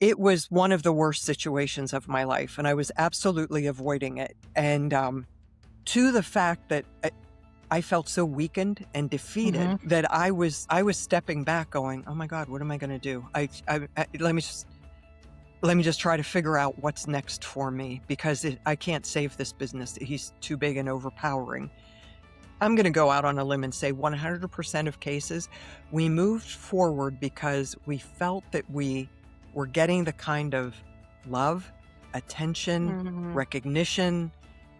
It was one of the worst situations of my life, and I was absolutely avoiding it. And to the fact that I felt so weakened and defeated Mhm. that I was stepping back, going, "Oh my God, what am I going to do? Let me just try to figure out what's next for me because I can't save this business. He's too big and overpowering." I'm going to go out on a limb and say 100% of cases, we moved forward because we felt that we were getting the kind of love, attention, Mhm. recognition,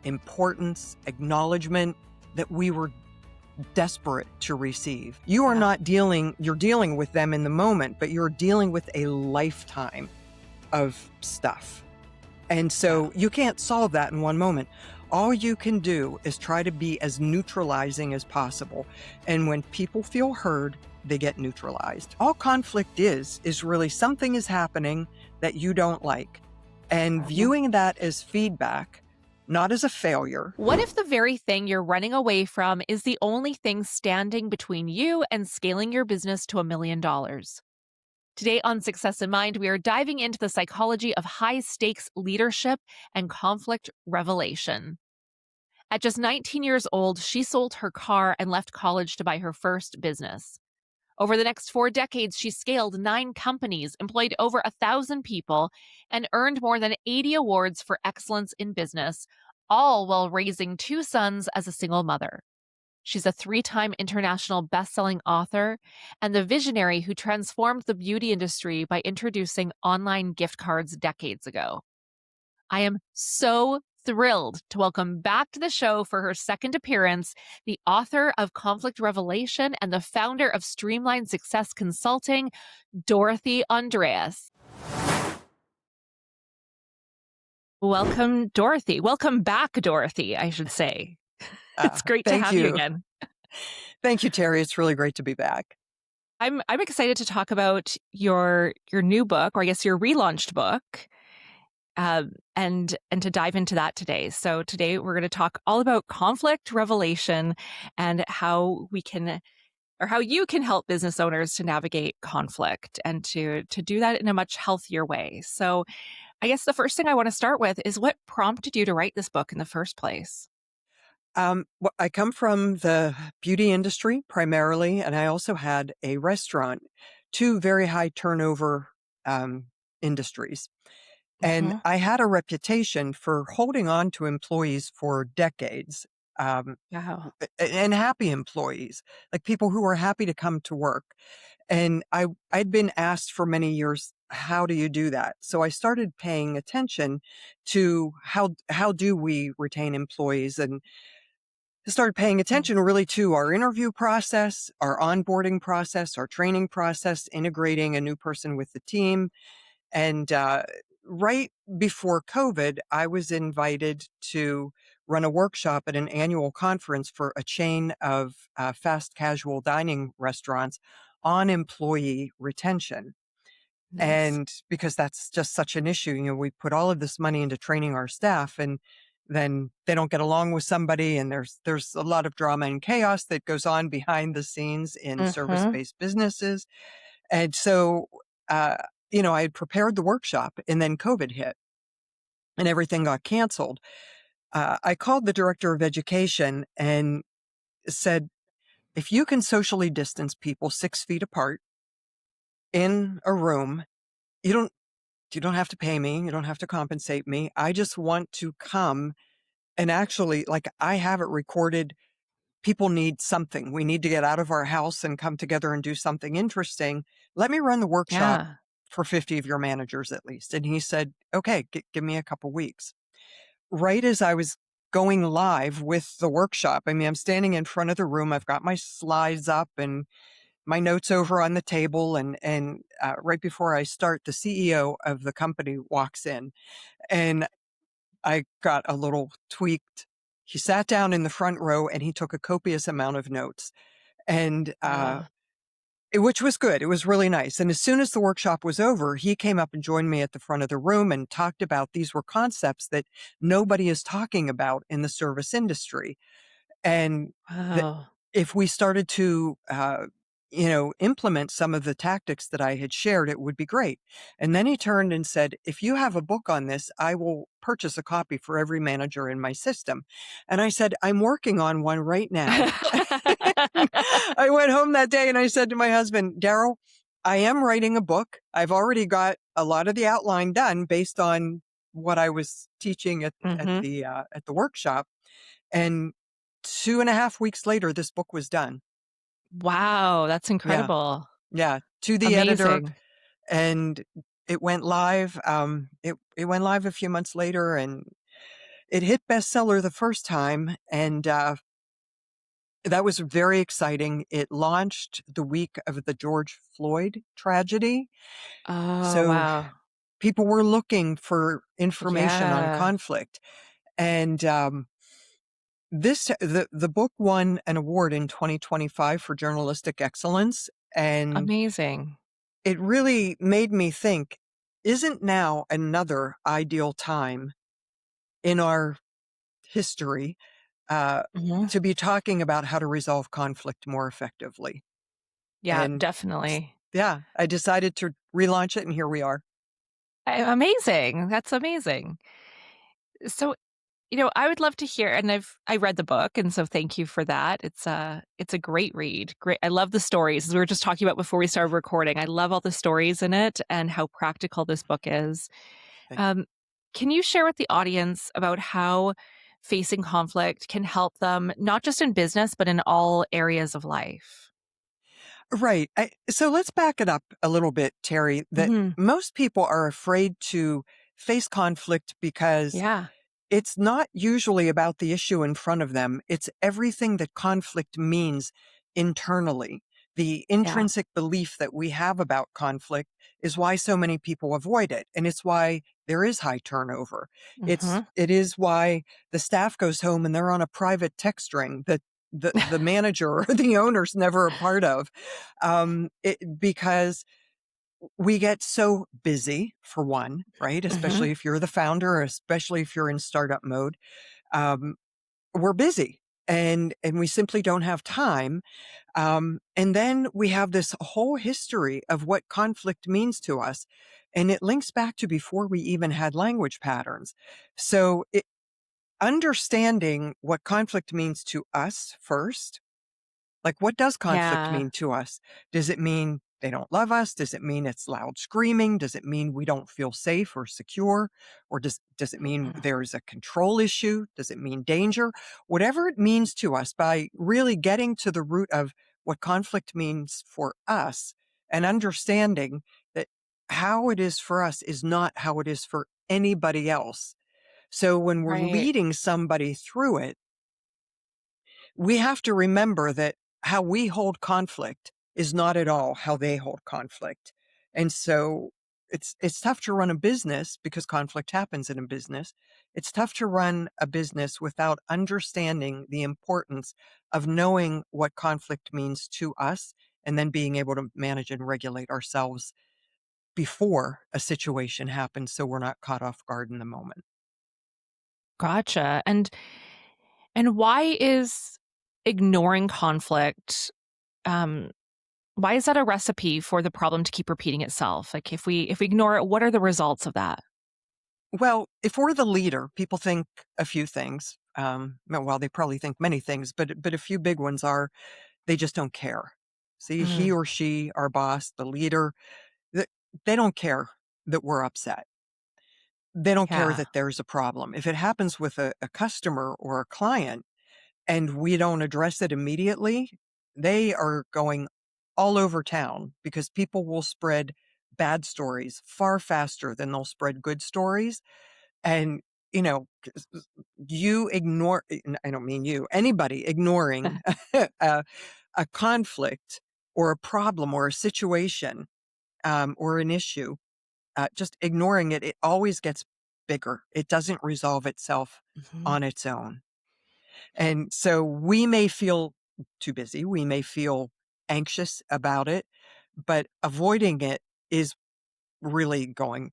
importance, acknowledgement that we were desperate to receive. Yeah. You're dealing with them in the moment, but you're dealing with a lifetime of stuff. And Yeah. so you can't solve that in one moment. All you can do is try to be as neutralizing as possible. And when people feel heard, they get neutralized. All conflict is really something is happening that you don't like. And Mhm. viewing that as feedback, not as a failure. What if the very thing you're running away from is the only thing standing between you and scaling your business to $1 million? Today on Success in Mind, we are diving into the psychology of high stakes leadership and conflict revelation. At just 19 years old, she sold her car and left college to buy her first business. Over the next 4 decades, she scaled 9 companies, employed over 1,000 people, and earned more than 80 awards for excellence in business, all while raising 2 sons as a single mother. She's a 3 time international best-selling author and the visionary who transformed the beauty industry by introducing online gift cards decades ago. I am so thrilled to welcome back to the show for her second appearance the author of Conflict Revelation and the founder of Streamline Success Consulting, Dorothy Andreas. Welcome, Dorothy. Welcome back, Dorothy, I should say. It's great to Thank have you you. again. Thank you, Terry. It's really great to be back. I'm excited to talk about your new book, or I guess your relaunched book, and to dive into that today. So today we're going to talk all about conflict revelation and how we can, or how you can help business owners to navigate conflict and to do that in a much healthier way. So I guess the first thing I want to start with is what prompted you to write this book in the first place? I come from the beauty industry primarily, and I also had a restaurant, two very high turnover um, industries. And Hmm. I had a reputation for holding on to employees for decades, um, Wow. and happy employees, like people who were happy to come to work. And I'd been asked for many years, how do you do that? So I started paying attention to how do we retain employees, and started paying attention really to our interview process, our onboarding process, our training process, integrating a new person with the team. And right before COVID, I was invited to run a workshop at an annual conference for a chain of fast casual dining restaurants on employee retention. Nice. And because that's just such an issue, we put all of this money into training our staff, and then they don't get along with somebody, and there's a lot of drama and chaos that goes on behind the scenes in Hmm. service-based businesses. And so, uh, I had prepared the workshop, and then COVID hit and everything got canceled. I called the director of education and said, if you can socially distance people 6 feet apart in a room, you don't you don't have to pay me. You don't have to compensate me. I just want to come and actually, like, I have it recorded. People need something. We need to get out of our house and come together and do something interesting. Let me run the workshop Yeah. for 50 of your managers at least. And he said, okay, give me a couple weeks. Right as I was going live with the workshop, I mean, I'm standing in front of the room. I've got my slides up and my notes over on the table. And right before I start, the CEO of the company walks in, and I got a little tweaked. He sat down in the front row and he took a copious amount of notes, and Oh. which was good. It was really nice. And as soon as the workshop was over, he came up and joined me at the front of the room and talked about these were concepts that nobody is talking about in the service industry. And that Wow. if we started to implement some of the tactics that I had shared, it would be great. And then he turned and said, if you have a book on this, I will purchase a copy for every manager in my system. And I said, I'm working on one right now. I went home that day and I said to my husband, Daryl, I am writing a book. I've already got a lot of the outline done based on what I was teaching Hmm. at the workshop. And 2.5 weeks later, this book was done. Wow, that's Yeah. incredible. Yeah. To the editor, Amazing. and it went live. It went live a few months later, and it hit bestseller the first time, and that was very exciting. It launched the week of the George Floyd tragedy, Oh, so wow. people were looking for information on Yeah. conflict, and the book won an award in 2025 for journalistic excellence, and Amazing. it really made me think, isn't now another ideal time in our history uh, Hmm. to be talking about how to resolve conflict more effectively? Yeah, And s- definitely. yeah, I decided to relaunch it, and here we are. Amazing. That's amazing. So, I would love to hear, and I read the book, and so thank you for that. It's a great read. Great. I love the stories, as we were just talking about before we started recording. I love all the stories in it and how practical this book is. Thank Um, can you share with the audience about how facing conflict can help them not just in business but in all areas of life? Right. So let's back it up a little bit, Terry, that Hmm. most people are afraid to face conflict because Yeah. it's not usually about the issue in front of them. It's everything that conflict means internally. The Yeah. intrinsic belief that we have about conflict is why so many people avoid it. And it's why there is high turnover. Hmm. It is why the staff goes home and they're on a private text string that the manager or the owner's never a part of. Because we get so busy, for one, right? Hmm. Especially if you're the founder, or especially if you're in startup mode. Um, we're busy, and we simply don't have time. And then we have this whole history of what conflict means to us. And it links back to before we even had language patterns. So understanding what conflict means to us first, like, what does conflict Yeah. mean to us? Does it mean they don't love us? Does it mean it's loud screaming? Does it mean we don't feel safe or secure? Or does it mean Mhm. there's a control issue? Does it mean danger? Whatever it means to us, by really getting to the root of what conflict means for us and understanding that how it is for us is not how it is for anybody else. So when we're Right. leading somebody through it, we have to remember that how we hold conflict is not at all how they hold conflict. And so it's tough to run a business because conflict happens in a business. It's tough to run a business without understanding the importance of knowing what conflict means to us and then being able to manage and regulate ourselves before a situation happens so we're not caught off guard in the moment. Gotcha. And why is ignoring conflict, um why is that a recipe for the problem to keep repeating itself? Like if we ignore it, what are the results of that? Well, if we're the leader, people think a few things. Well, they probably think many things, but a few big ones are they just don't care. See, he Mm, or she, our boss, the leader, th- they don't care that we're upset. They don't care yeah. that there's a problem. If it happens with a customer or a client and we don't address it immediately, they are going all over town because people will spread bad stories far faster than they'll spread good stories. And, you know, you ignore, I don't mean you, anybody ignoring a, a conflict or a problem or a situation or an issue, just ignoring it, it always gets bigger. It doesn't resolve itself Mhm. on its own. And so we may feel too busy. We may feel anxious about it, but avoiding it is really going,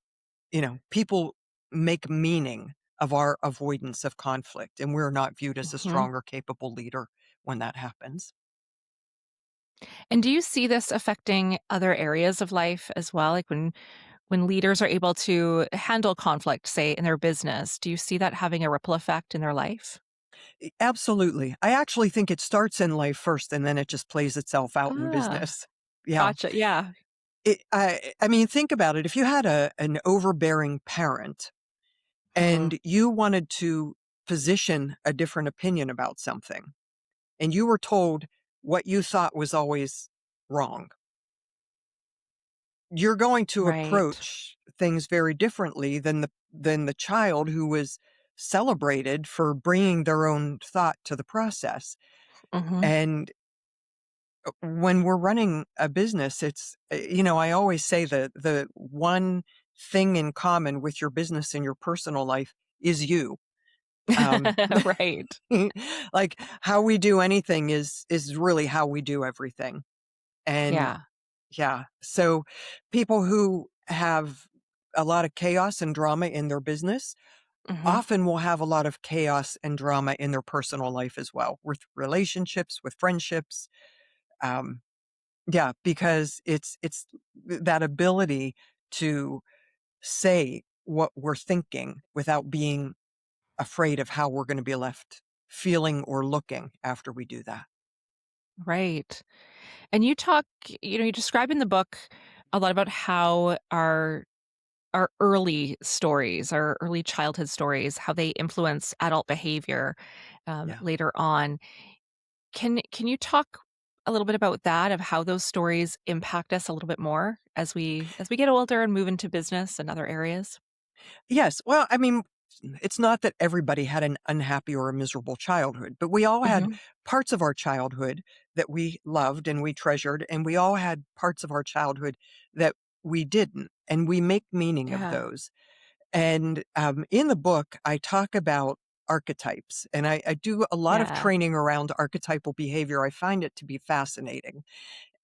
people make meaning of our avoidance of conflict, and we're not viewed as a Mhm. strong or capable leader when that happens. And do you see this affecting other areas of life as well? Like when leaders are able to handle conflict, say in their business, do you see that having a ripple effect in their life? Absolutely. I actually think it starts in life first and then it just plays itself out in Ah, business. Yeah. gotcha. Yeah. I mean, think about it. If you had an overbearing parent Hmm. and you wanted to position a different opinion about something and you were told what you thought was always wrong, you're going to Right. approach things very differently than the child who was celebrated for bringing their own thought to the process. Hmm. And when we're running a business, I always say the one thing in common with your business and your personal life is you. Um, Right. like how we do anything is really how we do everything. And Yeah. yeah, so people who have a lot of chaos and drama in their business Hmm. often will have a lot of chaos and drama in their personal life as well, with relationships, with friendships. Um, Yeah, because it's that ability to say what we're thinking without being afraid of how we're gonna be left feeling or looking after we do that. Right. And you describe in the book a lot about how our early stories, our early childhood stories, how they influence adult behavior Yeah. later on. Can you talk a little bit about that, of how those stories impact us a little bit more as we get older and move into business and other areas? Yes, well, I mean, it's not that everybody had an unhappy or a miserable childhood, but we all had Hmm. parts of our childhood that we loved and we treasured, and we all had parts of our childhood that we didn't, and we make meaning of Yeah. those. And, in the book, I talk about archetypes, and I do a lot of Yeah. training around archetypal behavior. I find it to be fascinating.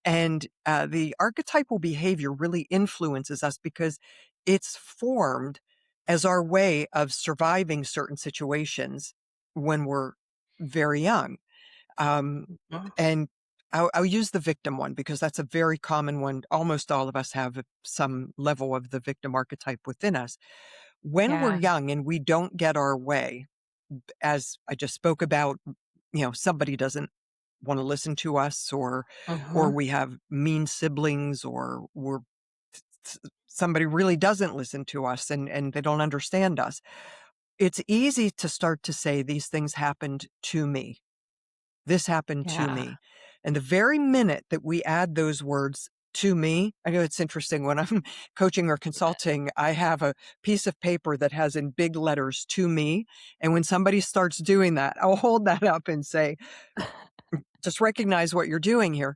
And, the archetypal behavior really influences us because it's formed as our way of surviving certain situations when we're very young. Um, Mhm. and I'll use the victim one because that's a very common one. Almost all of us have some level of the victim archetype within us. When we're Yeah. young and we don't get our way, as I just spoke about, somebody doesn't want to listen to us, or Hmm. we have mean siblings, or somebody really doesn't listen to us and they don't understand us. It's easy to start to say these things happened to me. This happened to Yeah. me. And the very minute that we add those words to me, I know it's interesting when I'm coaching or consulting, I have a piece of paper that has in big letters to me. And when somebody starts doing that, I'll hold that up and say, just recognize what you're doing here.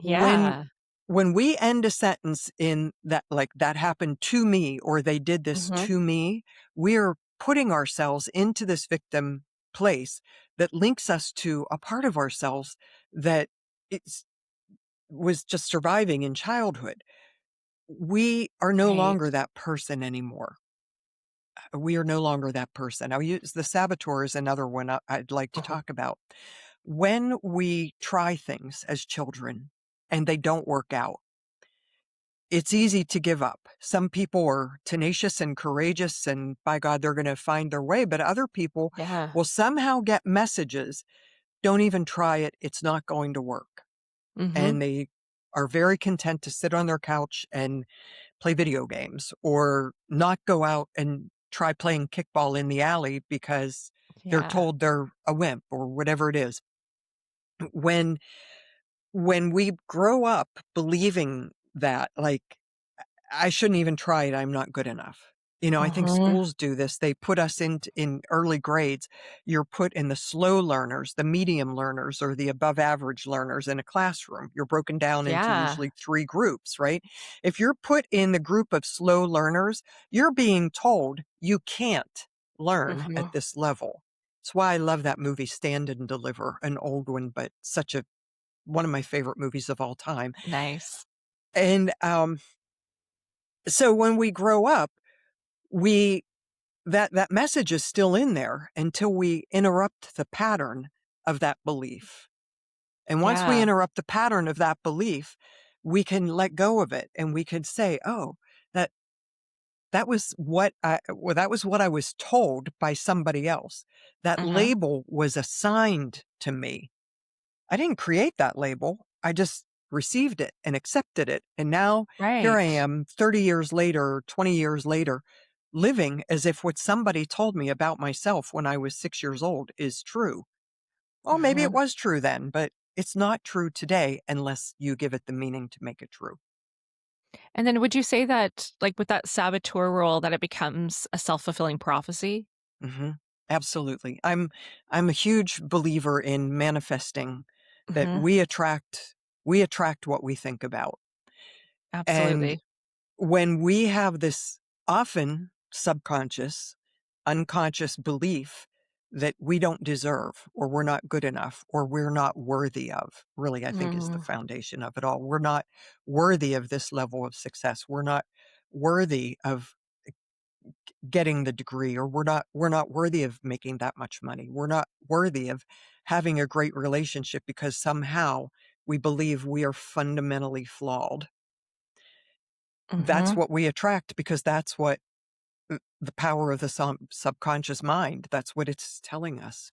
When Yeah. when we end a sentence in that, like, that happened to me, or they did this Hmm. to me, we're putting ourselves into this victim place that links us to a part of ourselves that it's was just surviving in childhood. We are no longer Right. that person anymore. We are no longer that person. I'll use the saboteur as another one I'd like to Hmm. talk about. When we try things as children and they don't work out, it's easy to give up. Some people are tenacious and courageous, and by God, they're going to find their way. But other people Yeah. will somehow get messages, don't even try it. It's not going to work. Hmm. And they are very content to sit on their couch and play video games, or not go out and try playing kickball in the alley because they're Yeah. told they're a wimp or whatever it is. When when we grow up believing that, like, I shouldn't even try it, I'm not good enough. I think Hmm. schools do this. They put us in early grades. You're put in the slow learners, the medium learners, or the above average learners in a classroom. You're broken down into Yeah. usually 3 groups, right? If you're put in the group of slow learners, you're being told you can't learn Hmm. at this level. That's why I love that movie Stand and Deliver, an old one, but such a one of my favorite movies of all time. Nice. And, so when we grow up, we that message is still in there until we interrupt the pattern of that belief. And once we Yeah. interrupt the pattern of that belief, we can let go of it and we can say, "Oh, that that was what I was told by somebody else. That Mhm. label was assigned to me. I didn't create that label. I just received it and accepted it. And now here I Right. am 30 years later, 20 years later, living as if what somebody told me about myself when I was 6 years old is true. Well, maybe it Mhm. was true then, but it's not true today unless you give it the meaning to make it true." And then would you say that, like, with that saboteur role, that it becomes a self-fulfilling prophecy? Mhm. Absolutely. I'm a huge believer in manifesting, that Mhm. we attract what we think about. And Absolutely. when we have this often subconscious, unconscious belief that we don't deserve or we're not good enough or we're not worthy of, really, I think is the Mhm. foundation of it all. We're not worthy of this level of success. We're not worthy of getting the degree, or we're not worthy of making that much money. We're not worthy of having a great relationship because somehow we believe we are fundamentally flawed. That's Mhm. what we attract because that's what the power of the subconscious mind, that's what it's telling us.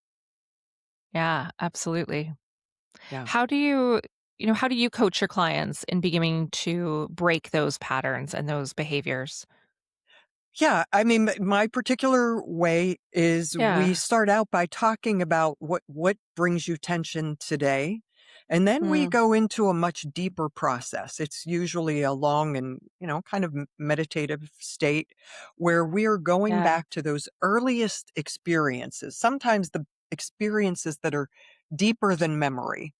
Yeah, absolutely. Yeah. How do how do you coach your clients in beginning to break those patterns and those behaviors? Yeah, I mean, my particular way is we Yeah. start out by talking about what brings you tension today, and then we Mm. go into a much deeper process. It's usually a long and, kind of meditative state where we are going Yeah. back to those earliest experiences, sometimes the experiences that are deeper than memory,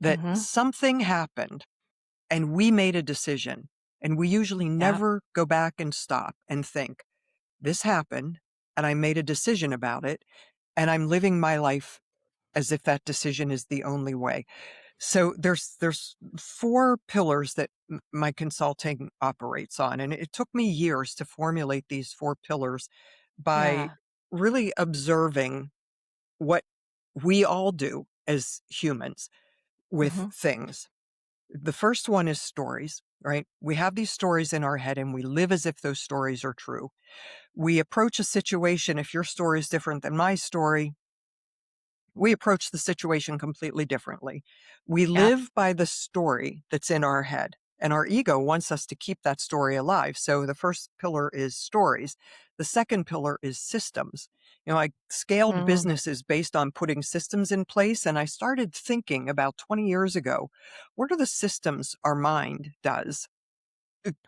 that Mhm. something happened and we made a decision, and we usually Yeah. never go back and stop and think, this happened and I made a decision about it, and I'm living my life as if that decision is the only way. So there's four pillars that my consulting operates on, and it took me years to formulate these four pillars by Yeah. really observing what we all do as humans with Mhm. things. The first one is stories, right? We have these stories in our head and we live as if those stories are true. We approach a situation, if your story is different than my story, we approach the situation completely differently. We Yeah. live by the story that's in our head, and our ego wants us to keep that story alive. So the first pillar is stories. The second pillar is systems. I scaled Mm. businesses based on putting systems in place, and I started thinking about 20 years ago, what are the systems our mind does?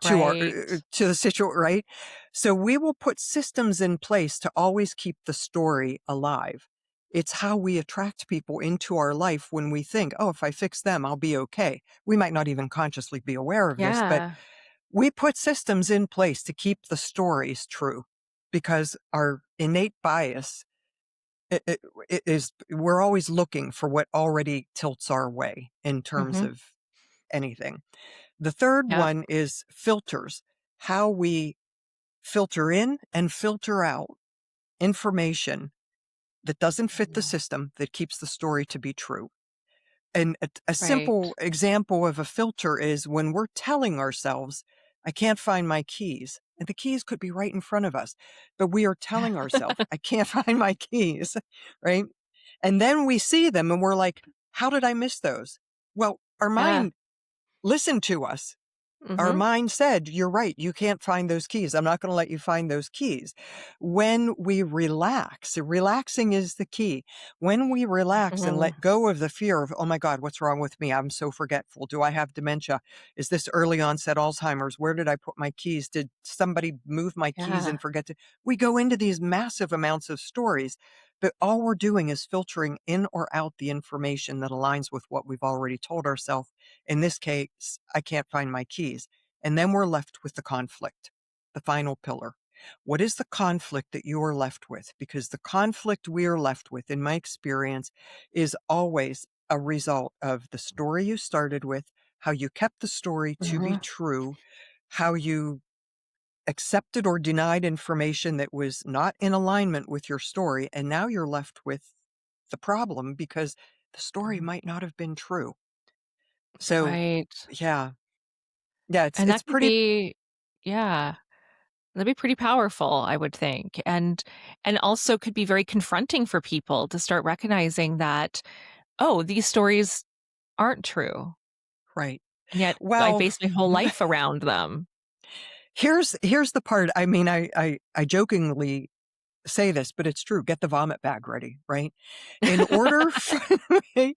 Right. To the right? So we will put systems in place to always keep the story alive. It's how we attract people into our life when we think, "Oh, if I fix them, I'll be okay." We might not even consciously be aware of this, but Yeah. we put systems in place to keep the stories true because our innate bias I is we're always looking for what already tilts our way in terms Mhm. of anything. The third Yep. one is filters, how we filter in and filter out information that doesn't fit the Mhm. system that keeps the story to be true. And a Right. simple example of a filter is when we're telling ourselves, I can't find my keys. And the keys could be right in front of us, but we are telling ourselves, I can't find my keys, right? And then we see them and we're like, how did I miss those? Well, our Yeah. mind listened to us. Our Mhm. mind said, "You're right, you can't find those keys. I'm not gonna let you find those keys." When we relax, relaxing is the key. When we relax and Mhm. let go of the fear of, "Oh my god, what's wrong with me? I'm so forgetful. Do I have dementia? Is this early onset Alzheimer's? Where did I put my keys? Did somebody move my keys Yeah. and forget to—" We go into these massive amounts of stories, but all we're doing is filtering in or out the information that aligns with what we've already told ourselves. In this case, I can't find my keys. And then we're left with the conflict, the final pillar. What is the conflict that you are left with? Because the conflict we are left with, in my experience, is always a result of the story you started with, how you kept the story to be Mhm. true, how you accepted or denied information that was not in alignment with your story. And now you're left with the problem because the story Mm. might not have been true. So, Right. yeah. Yeah, And it's that could pretty be yeah, that'd be pretty powerful, I would think. And also could be very confronting for people to start recognizing that, oh, these stories aren't true. right. And yet I Well, base my whole life around them. here's the part. I mean, I jokingly say this, but it's true. Get the vomit bag ready, right? In order for me,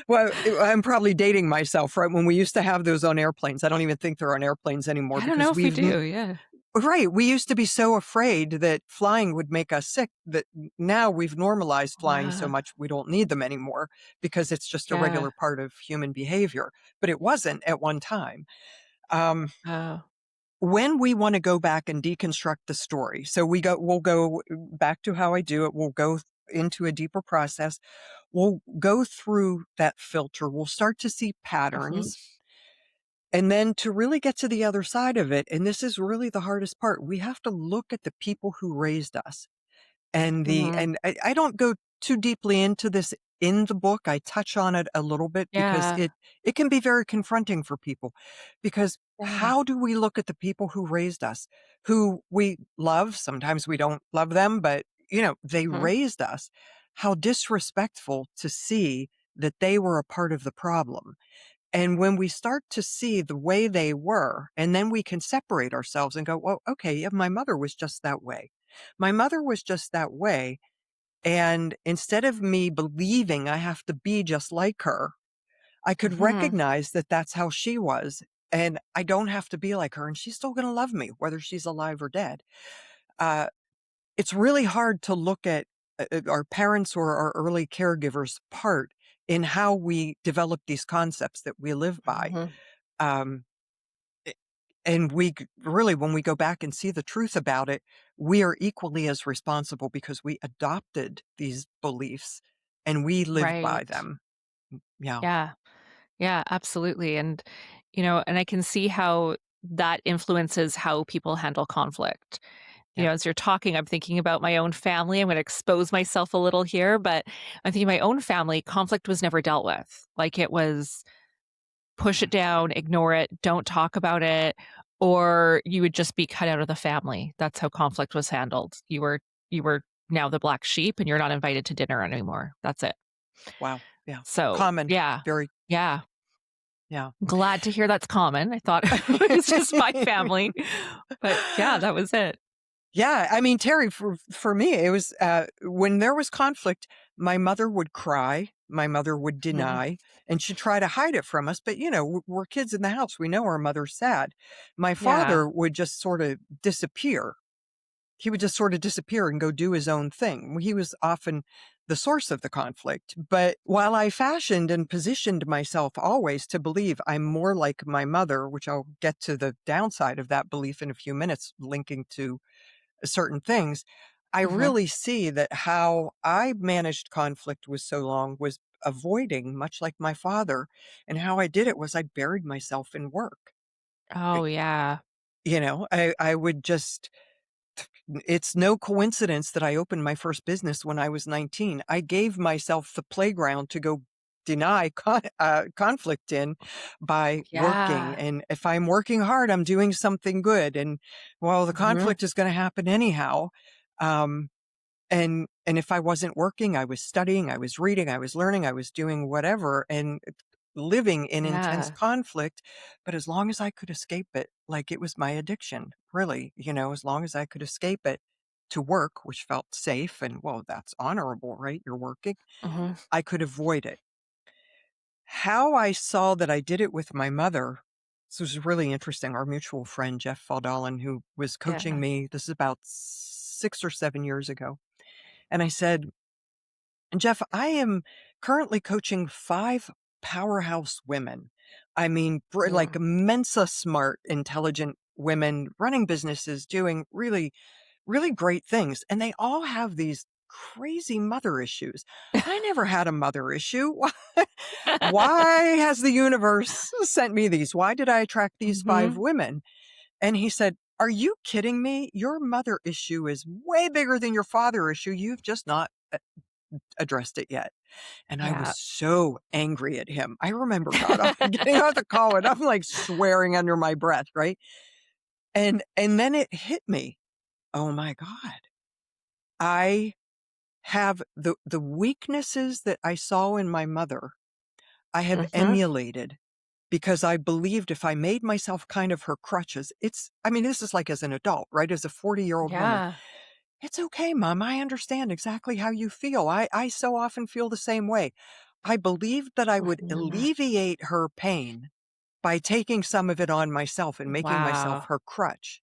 well, I'm probably dating myself, right? When we used to have those on airplanes, I don't even think they're on airplanes anymore I don't know because if we do, yeah. right. We used to be so afraid that flying would make us sick that now we've normalized flying so Wow. much we don't need them anymore because it's just a Yeah. regular part of human behavior. But it wasn't at one time. Um, Oh. when we want to go back and deconstruct the story, so we'll go back to how I do it. We'll go into a deeper process. We'll go through that filter. We'll start to see Mhm. patterns. And then to really get to the other side of it, and this is really the hardest part, we have to look at the people who raised us. Mhm. And I don't go too deeply into this in the book. I touch on it a little bit because Yeah. it can be very confronting for people. Because Yeah. how do we look at the people who raised us, who we love? Sometimes we don't love them, but they Mhm. raised us. How disrespectful to see that they were a part of the problem. And when we start to see the way they were, and then we can separate ourselves and go, well, okay, yeah, my mother was just that way. My mother was just that way. And instead of me believing I have to be just like her, I could Mhm. recognize that that's how she was. And I don't have to be like her. And she's still going to love me, whether she's alive or dead. Uh, it's really hard to look at our parents or our early caregivers' part in how we develop these concepts that we live by. Mhm. Um, a- and really, when we go back and see the truth about it, we are equally as responsible because we adopted these beliefs and we live by Right. them. Yeah. Yeah. Yeah, absolutely. And I can see how that influences how people handle conflict. Yeah. As you're talking, I'm thinking about my own family. I'm going to expose myself a little here, but I'm thinking my own family, conflict was never dealt with. Like it was push it Mm. down, ignore it, don't talk about it, or you would just be cut out of the family. That's how conflict was handled. You were now the black sheep and you're not invited to dinner anymore. That's it. Wow. Yeah. So, Common. yeah. Very. Yeah. Yeah. Glad to hear that's common. I thought it was just my family. But yeah, that was it. Yeah, I mean, Terry, for me, it was when there was conflict, my mother would cry, my mother would Mhm. deny, and she'd try to hide it from us. But we're kids in the house; we know our mother's sad. My Yeah. father would just sort of disappear. He would just sort of disappear and go do his own thing. He was often the source of the conflict. But while I fashioned and positioned myself always to believe I'm more like my mother, which I'll get to the downside of that belief in a few minutes, linking to certain things, I Mhm. really see that how I managed conflict was so long was avoiding, much like my father. And how I did it was I buried myself in work. Oh, I- yeah. I would just, it's no coincidence that I opened my first business when I was 19. I gave myself the playground to go deny conflict in by working. Yeah. And if I'm working hard, I'm doing something good. And well, the Mhm. conflict is going to happen anyhow. Um, and if I wasn't working, I was studying, I was reading, I was learning, I was doing whatever and living in intense Yeah. conflict. But as long as I could escape it, like it was my addiction, really, as long as I could escape it to work, which felt safe and well, that's honorable, right? You're working. Mhm. I could avoid it. How I saw that I did it with my mother. This was really interesting. Our mutual friend, Jeff Faldalin, who was coaching Yeah. me, this is about 6 or 7 years ago. And I said, Jeff, I am currently coaching 5 powerhouse women. I mean, like Mm. Mensa smart, intelligent women running businesses, doing really, really great things. And they all have these crazy mother issues. I never had a mother issue. Why has the universe sent me these? Why did I attract these 5 Mhm. women? And he said, are you kidding me? Your mother issue is way bigger than your father issue. You've just not addressed it yet. And I was Yeah. so angry at him. I remember getting off the call and I'm like swearing under my breath, right? And then it hit me. Oh my God. I have the weaknesses that I saw in my mother, I have Mhm. emulated because I believed if I made myself kind of her crutches, I mean, this is like as an adult, right? As a 40-year-old woman, Yeah. it's okay, mom. I understand exactly how you feel. I so often feel the same way. I believed that I would Mhm. alleviate her pain by taking some of it on myself and making myself Wow. her crutch.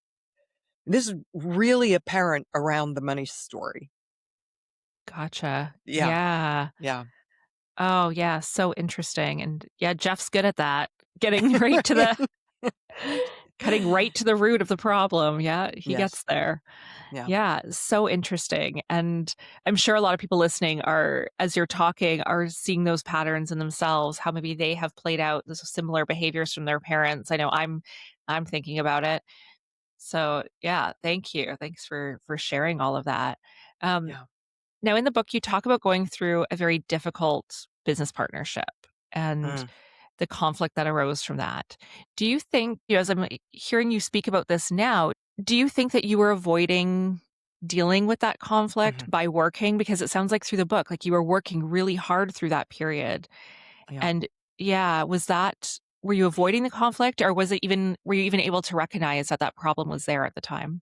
This is really apparent around the money story. Gotcha. Yeah, Yeah. yeah. Oh, yeah, so interesting, and yeah, Jeff's good at that, getting right to the cutting right to the root of the problem, yeah, he Yes, gets there. yeah, Yeah, so interesting, and I'm sure a lot of people listening are as you're talking, are seeing those patterns in themselves, how maybe they have played out those similar behaviors from their parents. I know I'm thinking about it. So, yeah, thank you. Thanks for sharing all of that. Um, yeah. Now, in the book, you talk about going through a very difficult business partnership and Mm, the conflict that arose from that. Do you think, as I'm hearing you speak about this now, do you think that you were avoiding dealing with that conflict mhm, by working? Because it sounds like through the book, like you were working really hard through that period. yeah. And yeah, were you avoiding the conflict or were you even able to recognize that that problem was there at the time?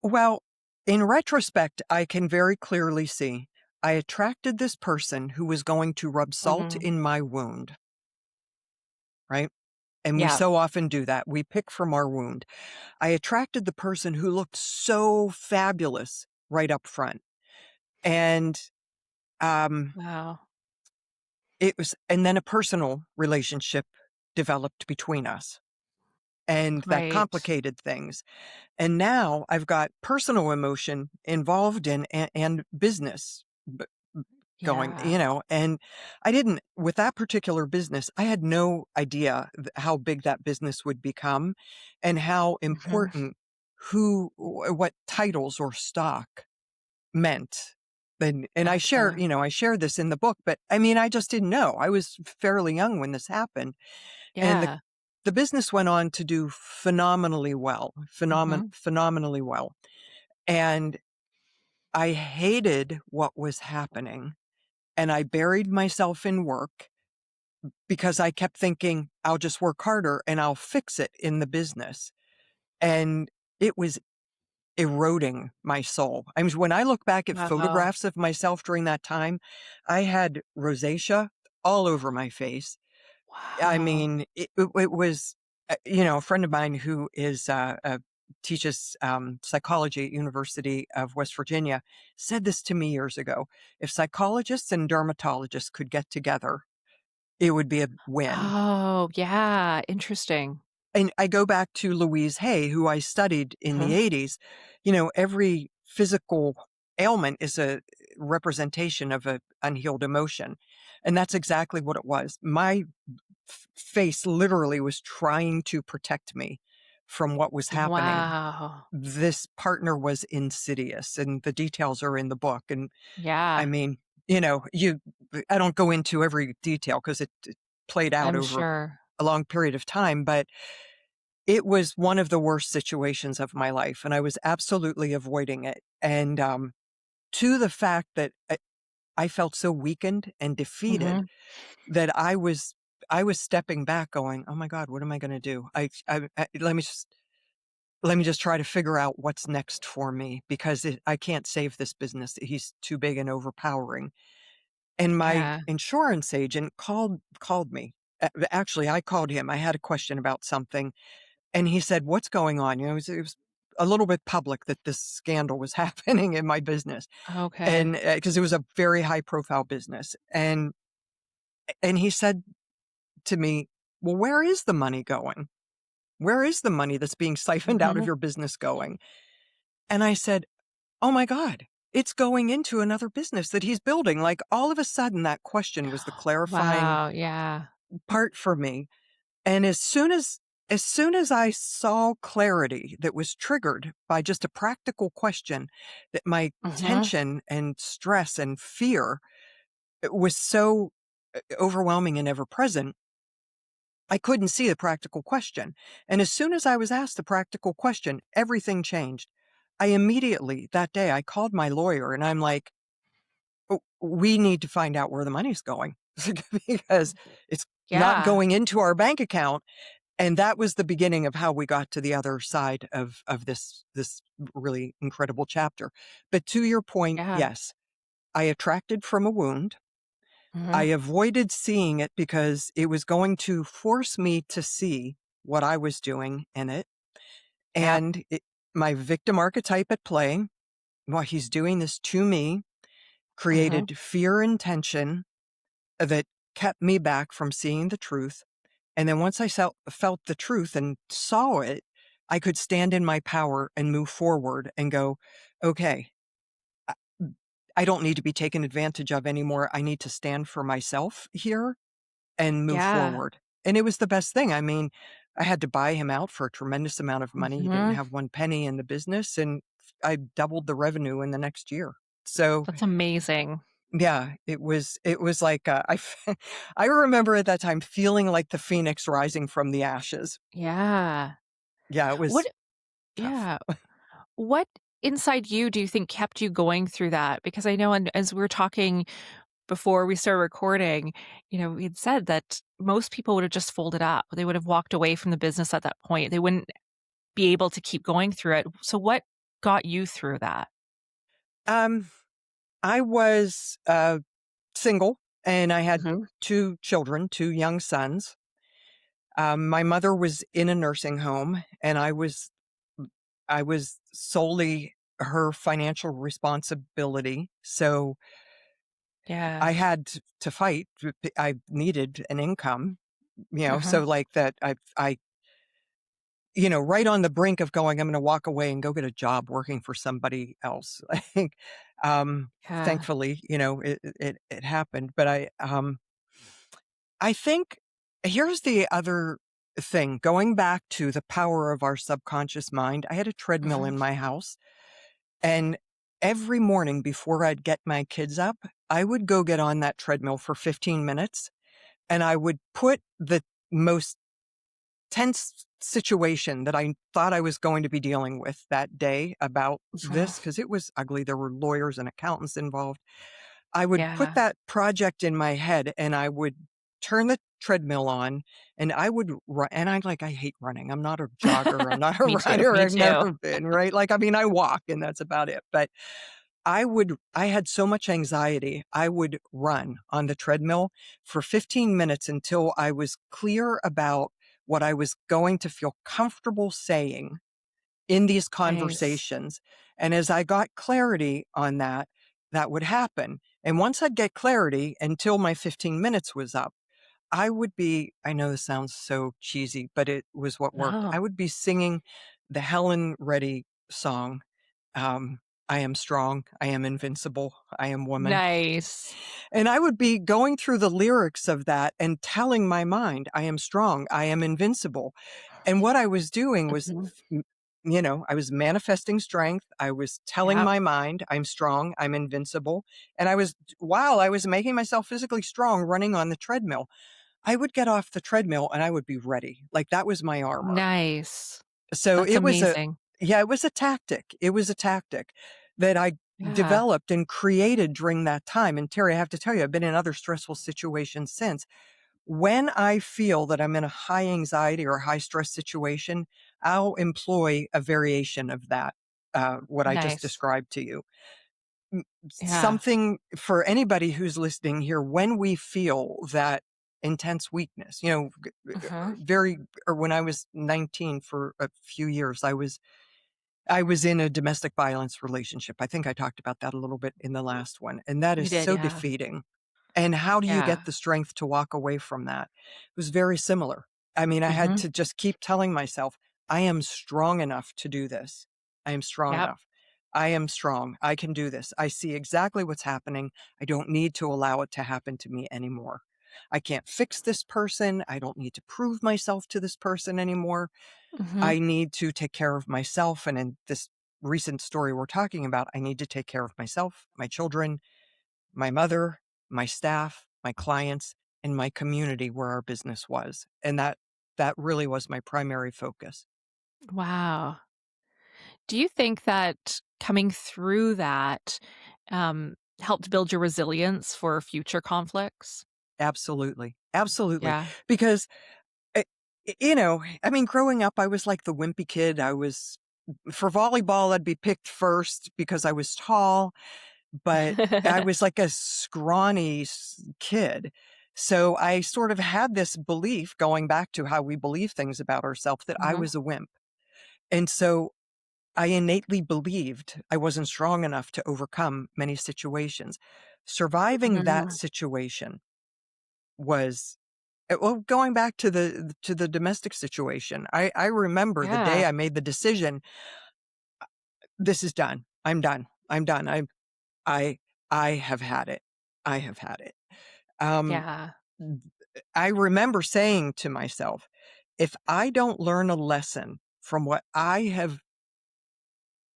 Well, in retrospect, I can very clearly see I attracted this person who was going to rub salt Mhm. in my wound, right? And we Yeah. so often do that. We pick from our wound. I attracted the person who looked so fabulous right up front. And um Wow. and then a personal relationship developed between us. And that Right. complicated things. And now I've got personal emotion involved in and business going, Yeah. and I didn't, with that particular business, I had no idea how big that business would become and how Mhm. important what titles or stock meant. And Gotcha. I share this in the book, but I mean, I just didn't know. I was fairly young when this happened. And Yeah. the business went on to do Mhm. phenomenally well. And I hated what was happening, and I buried myself in work because I kept thinking, "I'll just work harder and I'll fix it in the business." And it was eroding my soul. I mean, when I look back at Wow. photographs of myself during that time, I had rosacea all over my face. I Wow. mean, it was, a friend of mine who teaches psychology at University of West Virginia said this to me years ago. If psychologists and dermatologists could get together, it would be a win. Oh, yeah, interesting. And I go back to Louise Hay, who I studied in the Mhm. 80s. Every physical ailment is a representation of a unhealed emotion. And that's exactly what it was. My face literally was trying to protect me from what was happening. Wow. This partner was insidious, and the details are in the book. And I Yeah, mean, I don't go into every detail because it played out I'm over sure. a long period of time, but it was one of the worst situations of my life, and I was absolutely avoiding it. And to the fact that I felt so weakened and defeated Mhm. that I was stepping back going, "Oh my god, what am I gonna do? Let me just try to figure out what's next for me because I can't save this business. He's too big and overpowering." And my Yeah. insurance agent called me. Actually, I called him. I had a question about something, and he said, "What's going on?" It was a little bit public that this scandal was happening in my business, Okay. and because it was a very high profile business, and he said to me, "Well, where is the money going? Where is the money that's being siphoned out of Mhm. your business going?" And I said, "Oh my God, it's going into another business that he's building." Like all of a sudden, that question was the clarifying Wow, yeah. part for me. And as soon as I saw clarity that was triggered by just a practical question, that my Mhm. tension and stress and fear it was so overwhelming and ever present, I couldn't see the practical question. And as soon as I was asked the practical question, everything changed. I immediately, that day, I called my lawyer and I'm like, "Oh, we need to find out where the money's going because it's not Yeah. going into our bank account." And that was the beginning of how we got to the other side of this really incredible chapter. But to your point, Yeah. yes, I attracted from a wound. I Mhm. avoided seeing it because it was going to force me to see what I was doing in it. Yep. And my victim archetype at play, while he's doing this to me, Mhm. created fear and tension that kept me back from seeing the truth. And then once I felt the truth and saw it, I could stand in my power and move forward and go, okay, I I don't need to be taken advantage of anymore. I need to stand for myself here and move Yeah. forward. And it was the best thing. I mean, I had to buy him out for a tremendous amount of money. He didn't Mhm. have one penny in the business, and I doubled the revenue in the next year. So, That's amazing. yeah, it was like, I remember at that time feeling like the phoenix rising from the ashes. Yeah. Yeah, it What was tough. yeah. What inside you do you think kept you going through that? Because I know, and as we were talking before we started recording, we'd said that most people would have just folded up. They would have walked away from the business at that point. They wouldn't be able to keep going through it. So what got you through that? Um, I was, single, and I had Mhm. 2 children, 2 young sons. My mother was in a nursing home, and I was solely her financial responsibility, so Yeah. I had to fight. I needed an income, Mhm. so like that right on the brink of going, I'm gonna walk away and go get a job working for somebody else. Like, Yeah. thankfully, it happened, but I think here's the other thing, going back to the power of our subconscious mind. I had a treadmill Mhm. in my house, and every morning before I'd get my kids up, I would go get on that treadmill for 15 minutes, and I would put the most tense situation that I thought I was going to be dealing with that day about Mhm. this, because it was ugly. There were lawyers and accountants involved. I would put Yeah. that project in my head and I would turn the treadmill on and I would run. And I hate running. I'm not a jogger. I'm not a Me too. runner. Me I've too. never been, right? Like, I mean, I walk and that's about it. But I had so much anxiety. I would run on the treadmill for 15 minutes until I was clear about what I was going to feel comfortable saying in these Nice. conversations. And as I got clarity on that, that would happen. And once I'd get clarity until my 15 minutes was up, I know this sounds so cheesy, but it was what worked. I No. would be singing the Helen Reddy song. Um, I am strong. I am invincible. I am woman. Nice. And I would be going through the lyrics of that and telling my mind, I am strong. I am invincible. And what I was doing was, Mhm. I was manifesting strength. I was telling Yep. my mind, I'm strong, I'm invincible. And while I was making myself physically strong running on the treadmill, I would get off the treadmill and I would be ready. Like that was my armor. Nice. So That's amazing. it was a tactic. It was a tactic that I Yeah. developed and created during that time. And Terry, I have to tell you, I've been in other stressful situations since. When I feel that I'm in a high anxiety or high stress situation, I'll employ a variation of that, what I just Nice. described to you. M- Yeah. Something for anybody who's listening here, when we feel that intense weakness, Mhm. or when I was 19 for a few years, I was in a domestic violence relationship. I think I talked about that a little bit in the last one, and that You is did, so yeah. defeating. And how do you Yeah. get the strength to walk away from that? It was very similar. I mean, I had Mhm. to just keep telling myself, I am strong enough to do this. I am strong Yep. enough. I am strong. I can do this. I see exactly what's happening. I don't need to allow it to happen to me anymore. I can't fix this person. I don't need to prove myself to this person anymore. Mhm. I need to take care of myself. And in this recent story we're talking about, I need to take care of myself, my children, my mother. my staff, my clients, and my community where our business was. And that really was my primary focus. Wow. Do you think that coming through that, helped build your resilience for future conflicts? Absolutely. Absolutely. Yeah. Because, eh, I mean, growing up, I was like the wimpy kid. I was, for volleyball, I'd be picked first because I was tall, but I was like a scrawny kid. So I sort of had this belief, going back to how we believe things about ourselves, that I Mhm. was a wimp. And so I innately believed I wasn't strong enough to overcome many situations. Surviving that Mhm. situation was well, going back to the domestic situation. I remember the day Yeah. I made the decision, this is done. I'm done. I'm done. I I have had it. I have had it. Um Yeah. th- I remember saying to myself, if I don't learn a lesson from what I have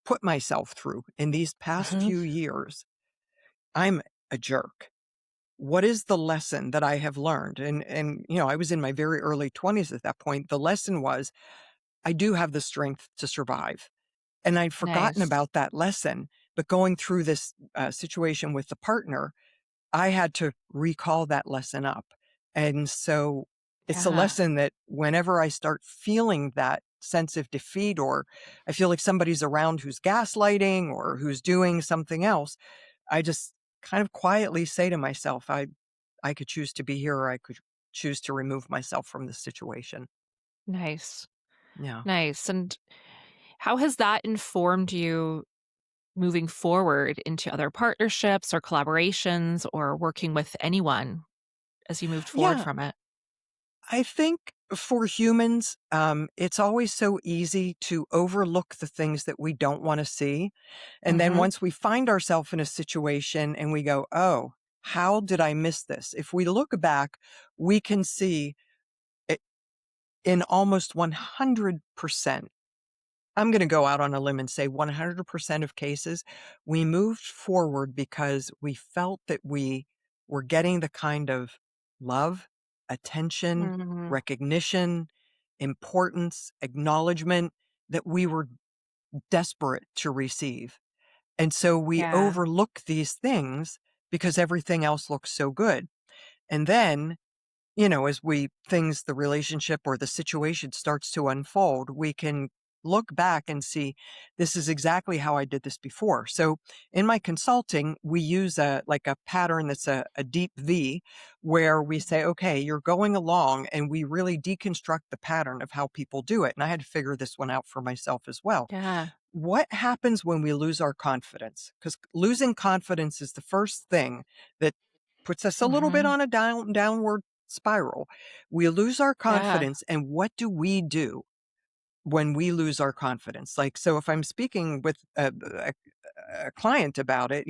put myself through in these past Mhm. few years, I'm a jerk. What is the lesson that I have learned? And I was in my very early 20s at that point. The lesson was I do have the strength to survive. And I'd forgotten Nice. about that lesson, but going through this situation with the partner, I had to recall that lesson up. And so it's a Yeah. lesson that whenever I start feeling that sense of defeat, or I feel like somebody's around who's gaslighting or who's doing something else, I just kind of quietly say to myself, I could choose to be here, or I could choose to remove myself from the situation. Nice. Yeah. Nice. And how has that informed you moving forward into other partnerships or collaborations or working with anyone as you moved forward Yeah. from it? I think for humans, it's always so easy to overlook the things that we don't want to see. And then Mhm. once we find ourselves in a situation and we go, oh, how did I miss this? If we look back, we can see it in almost 100%. I'm going to go out on a limb and say 100% of cases, we moved forward because we felt that we were getting the kind of love, attention, Mhm. recognition, importance, acknowledgement that we were desperate to receive. And so we Yeah. overlook these things because everything else looks so good. And then as the relationship or the situation starts to unfold, we can look back and see this is exactly how I did this before. So in my consulting, we use a pattern that's a deep V, where we say, okay, you're going along, and we really deconstruct the pattern of how people do it. And I had to figure this one out for myself as well. Yeah. What happens when we lose our confidence? Because losing confidence is the first thing that puts us a little bit Mhm. on a downward spiral. We lose our Yeah. confidence, and what do we do when we lose our confidence? Like, so if I'm speaking with a client about it,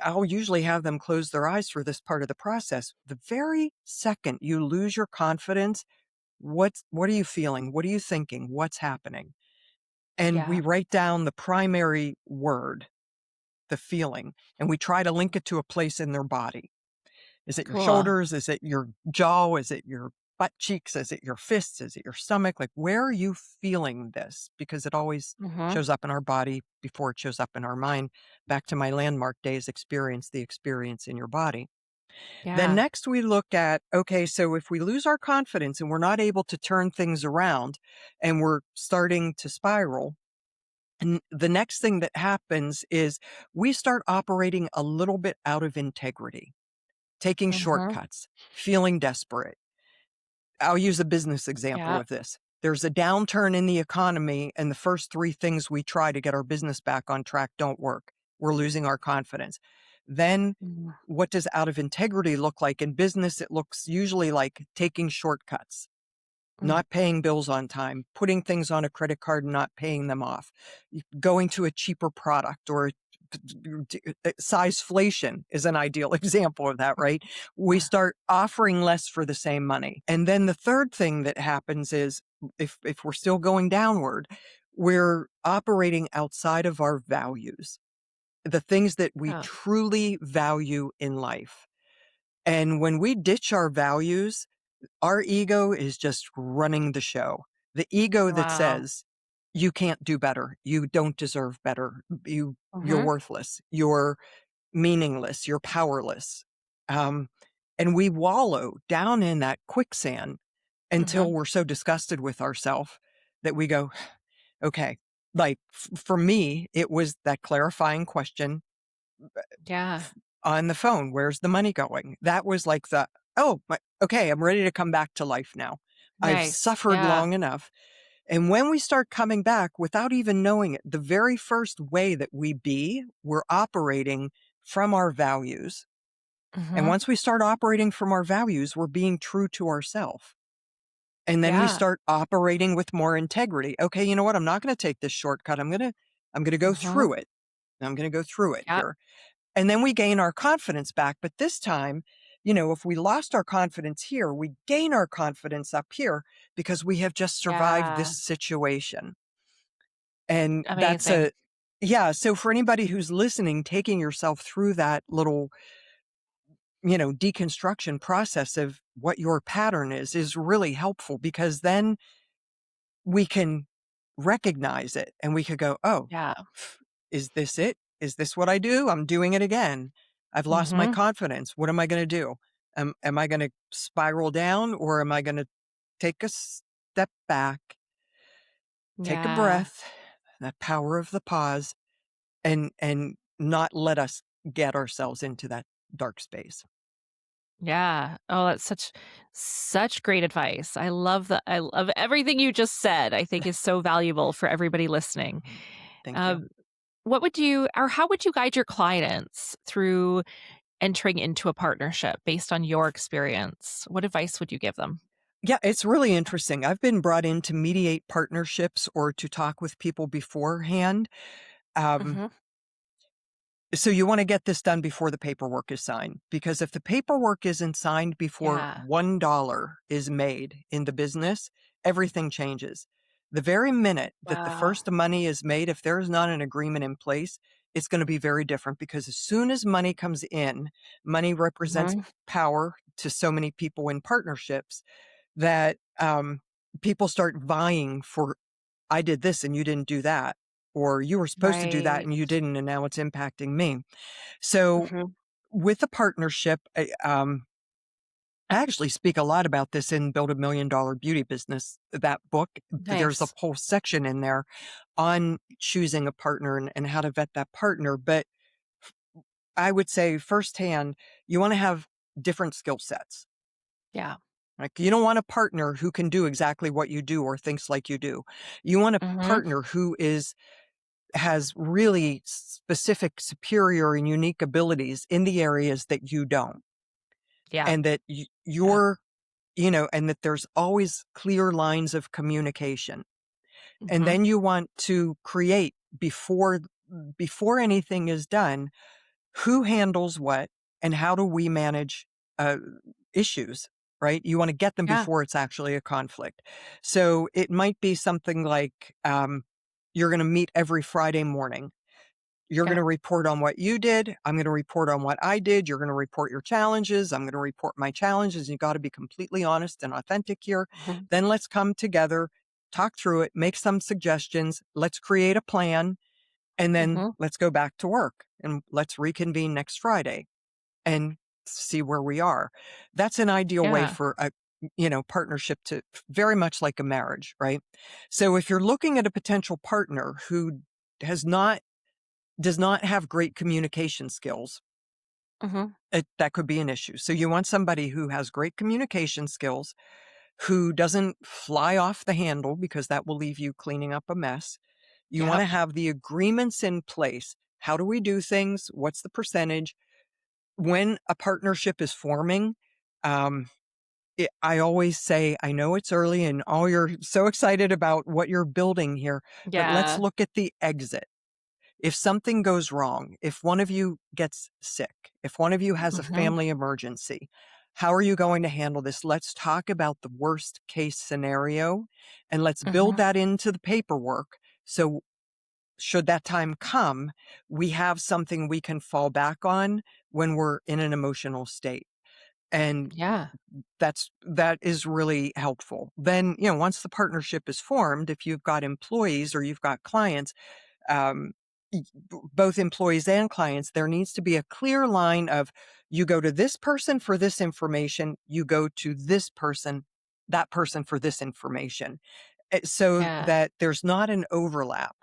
I'll usually have them close their eyes for this part of the process. The very second you lose your confidence, what are you feeling? What are you thinking? What's happening? And we Yeah. write down the primary word, the feeling, and we try to link it to a place in their body. Is it your Cool. shoulders? Is it your jaw? Is it your butt cheeks? Is it your fists? Is it your stomach? Like, where are you feeling this? Because it always Mhm. shows up in our body before it shows up in our mind. Back to my landmark days, experience the experience in your body. Then Yeah. next we look at, okay, so if we lose our confidence and we're not able to turn things around and we're starting to spiral, and the next thing that happens is we start operating a little bit out of integrity, taking Mhm. shortcuts, feeling desperate. I'll use a business example Yeah. of this. There's a downturn in the economy, and the first three things we try to get our business back on track don't work. We're losing our confidence. Then, Mm. what does out of integrity look like in business? It looks usually like taking shortcuts, Mm. not paying bills on time, putting things on a credit card and not paying them off, going to a cheaper product, or sizeflation is an ideal example of that, right? We Yeah. start offering less for the same money. And then the third thing that happens is, if we're still going downward, we're operating outside of our values. the things that we Yeah. truly value in life. And when we ditch our values, our ego is just running the show. The ego that Wow. says, you can't do better. You don't deserve better. You're Mhm. worthless. You're meaningless. You're powerless. Um, and we wallow down in that quicksand until Mhm. we're so disgusted with ourselves that we go, okay. Like for me, it was that clarifying question Yeah. on the phone. Where's the money going? That was like oh, okay, I'm ready to come back to life now. I've Nice. suffered Yeah. long enough. And when we start coming back without even knowing it, the very first way that we're operating from our values. And Mhm. once we start operating from our values, we're being true to ourselves. And then we Yeah. start operating with more integrity. Okay, you know what? I'm not going to take this shortcut. I'm going to go Mhm. through it. I'm going to go through it Yep. here. And then we gain our confidence back. But this time, if we lost our confidence here, we gain our confidence up here because we have just survived this Yeah. situation. And Amazing. yeah. So for anybody who's listening, taking yourself through that little, deconstruction process of what your pattern is really helpful because then we can recognize it and we could go, oh, Yeah. is this it? Is this what I do? I'm doing it again. I've lost my Mhm. confidence. What am I going to do? Am I going to spiral down or am I going to take a step back, take a Yeah. breath, that power of the pause, and not let us get ourselves into that dark space? Yeah. Oh, that's such great advice. I love everything you just said. I think is so valuable for everybody listening. Mhm. Thank you. Um, what would you or how would you guide your clients through entering into a partnership based on your experience? What advice would you give them? Yeah, it's really interesting. I've been brought in to mediate partnerships or to talk with people beforehand. Um, Mhm. So you want to get this done before the paperwork is signed, because if the paperwork isn't signed before Yeah. $1 is made in the business, everything changes. The very minute that the Wow. first money is made, if there is not an agreement in place, it's going to be very different because as soon as money comes in, money represents Mhm. power to so many people in partnerships that people start vying for, I did this and you didn't do that, or you were supposed to do that Right. and you didn't, and now it's impacting me. So Mhm. with a partnership, I actually speak a lot about this in Build a Million Dollar Beauty Business, that book. There's a Nice. whole section in there on choosing a partner and how to vet that partner. But I would say firsthand, you want to have different skill sets. Yeah. Like you don't want a partner who can do exactly what you do or thinks like you do. You want a Mhm. partner who has really specific, superior, and unique abilities in the areas that you don't. Yeah. And that Yeah. and that there's always clear lines of communication. And Mhm. then you want to create before anything is done, who handles what and how do we manage uh, issues, right? You want to get them Yeah. before it's actually a conflict. So it might be something like you're going to meet every Friday morning. You're going Yeah. to report on what you did. I'm going to report on what I did. You're going to report your challenges. I'm going to report my challenges. You got to be completely honest and authentic here. Mhm. Then let's come together, talk through it, make some suggestions. Let's create a plan. And then Mhm. let's go back to work and let's reconvene next Friday and see where we are. That's an ideal way Yeah. for a partnership to very much like a marriage, right? So if you're looking at a potential partner who has not does not have great communication skills, Mhm. that could be an issue. So you want somebody who has great communication skills, who doesn't fly off the handle because that will leave you cleaning up a mess. You want Yep. to have the agreements in place. How do we do things? What's the percentage? When a partnership is forming, um, I always say, I know it's early and all you're so excited about what you're building here, but let's Yeah. look at the exit. If something goes wrong, if one of you gets sick, if one of you has a Mhm. family emergency, how are you going to handle this? Let's talk about the worst case scenario and let's build Mhm. that into the paperwork. So should that time come, we have something we can fall back on when we're in an emotional state. And Yeah. that is really helpful. Then, once the partnership is formed, if you've got employees or you've got clients, um, both employees and clients, there needs to be a clear line of you go to this person for this information, you go to this person, that person for this information, so Yeah. that there's not an overlap.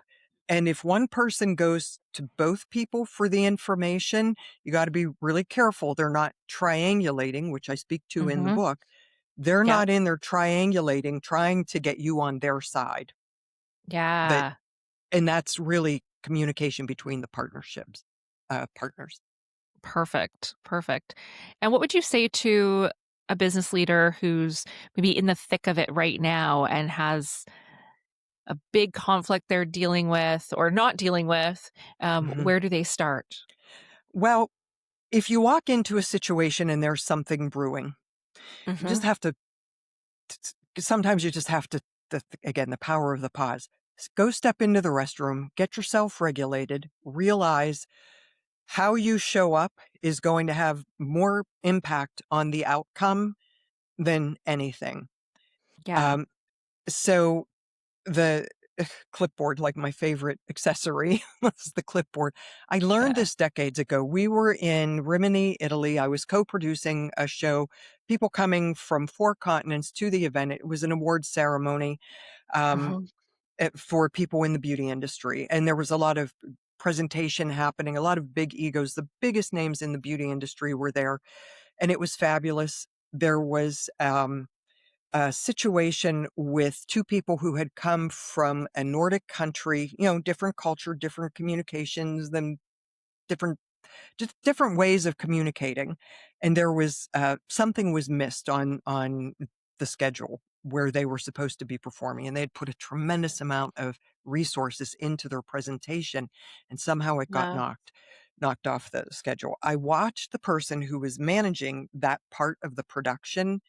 And if one person goes to both people for the information, you got to be really careful. They're not triangulating, which I speak to in the Mhm. book. They're Yep. not in there triangulating, trying to get you on their side. That Yeah. and that's really communication between the partners. Perfect. Perfect. And what would you say to a business leader who's maybe in the thick of it right now and has a big conflict they're dealing with or not dealing with? Mhm. Where do they start? Well, if you walk into a situation and there's something brewing, you just Mhm. have to sometimes you just have to again, the power of the pause. Go step into the restroom, get yourself regulated, realize how you show up is going to have more impact on the outcome than anything. Yeah. Um, so the clipboard, like my favorite accessory, was the clipboard. I learned Yeah. this decades ago. We were in Rimini, Italy. I was co-producing a show, people coming from 4 continents to the event. It was an award ceremony, um, Mhm. for people in the beauty industry, and there was a lot of presentation happening, a lot of big egos. The biggest names in the beauty industry were there, and it was fabulous. There was, a situation with 2 people who had come from a Nordic country, different culture, different communications, then different just different ways of communicating, and there was, something was missed on the schedule where they were supposed to be performing, and they had put a tremendous amount of resources into their presentation, and somehow it got Yeah. knocked off the schedule. I watched the person who was managing that part of the production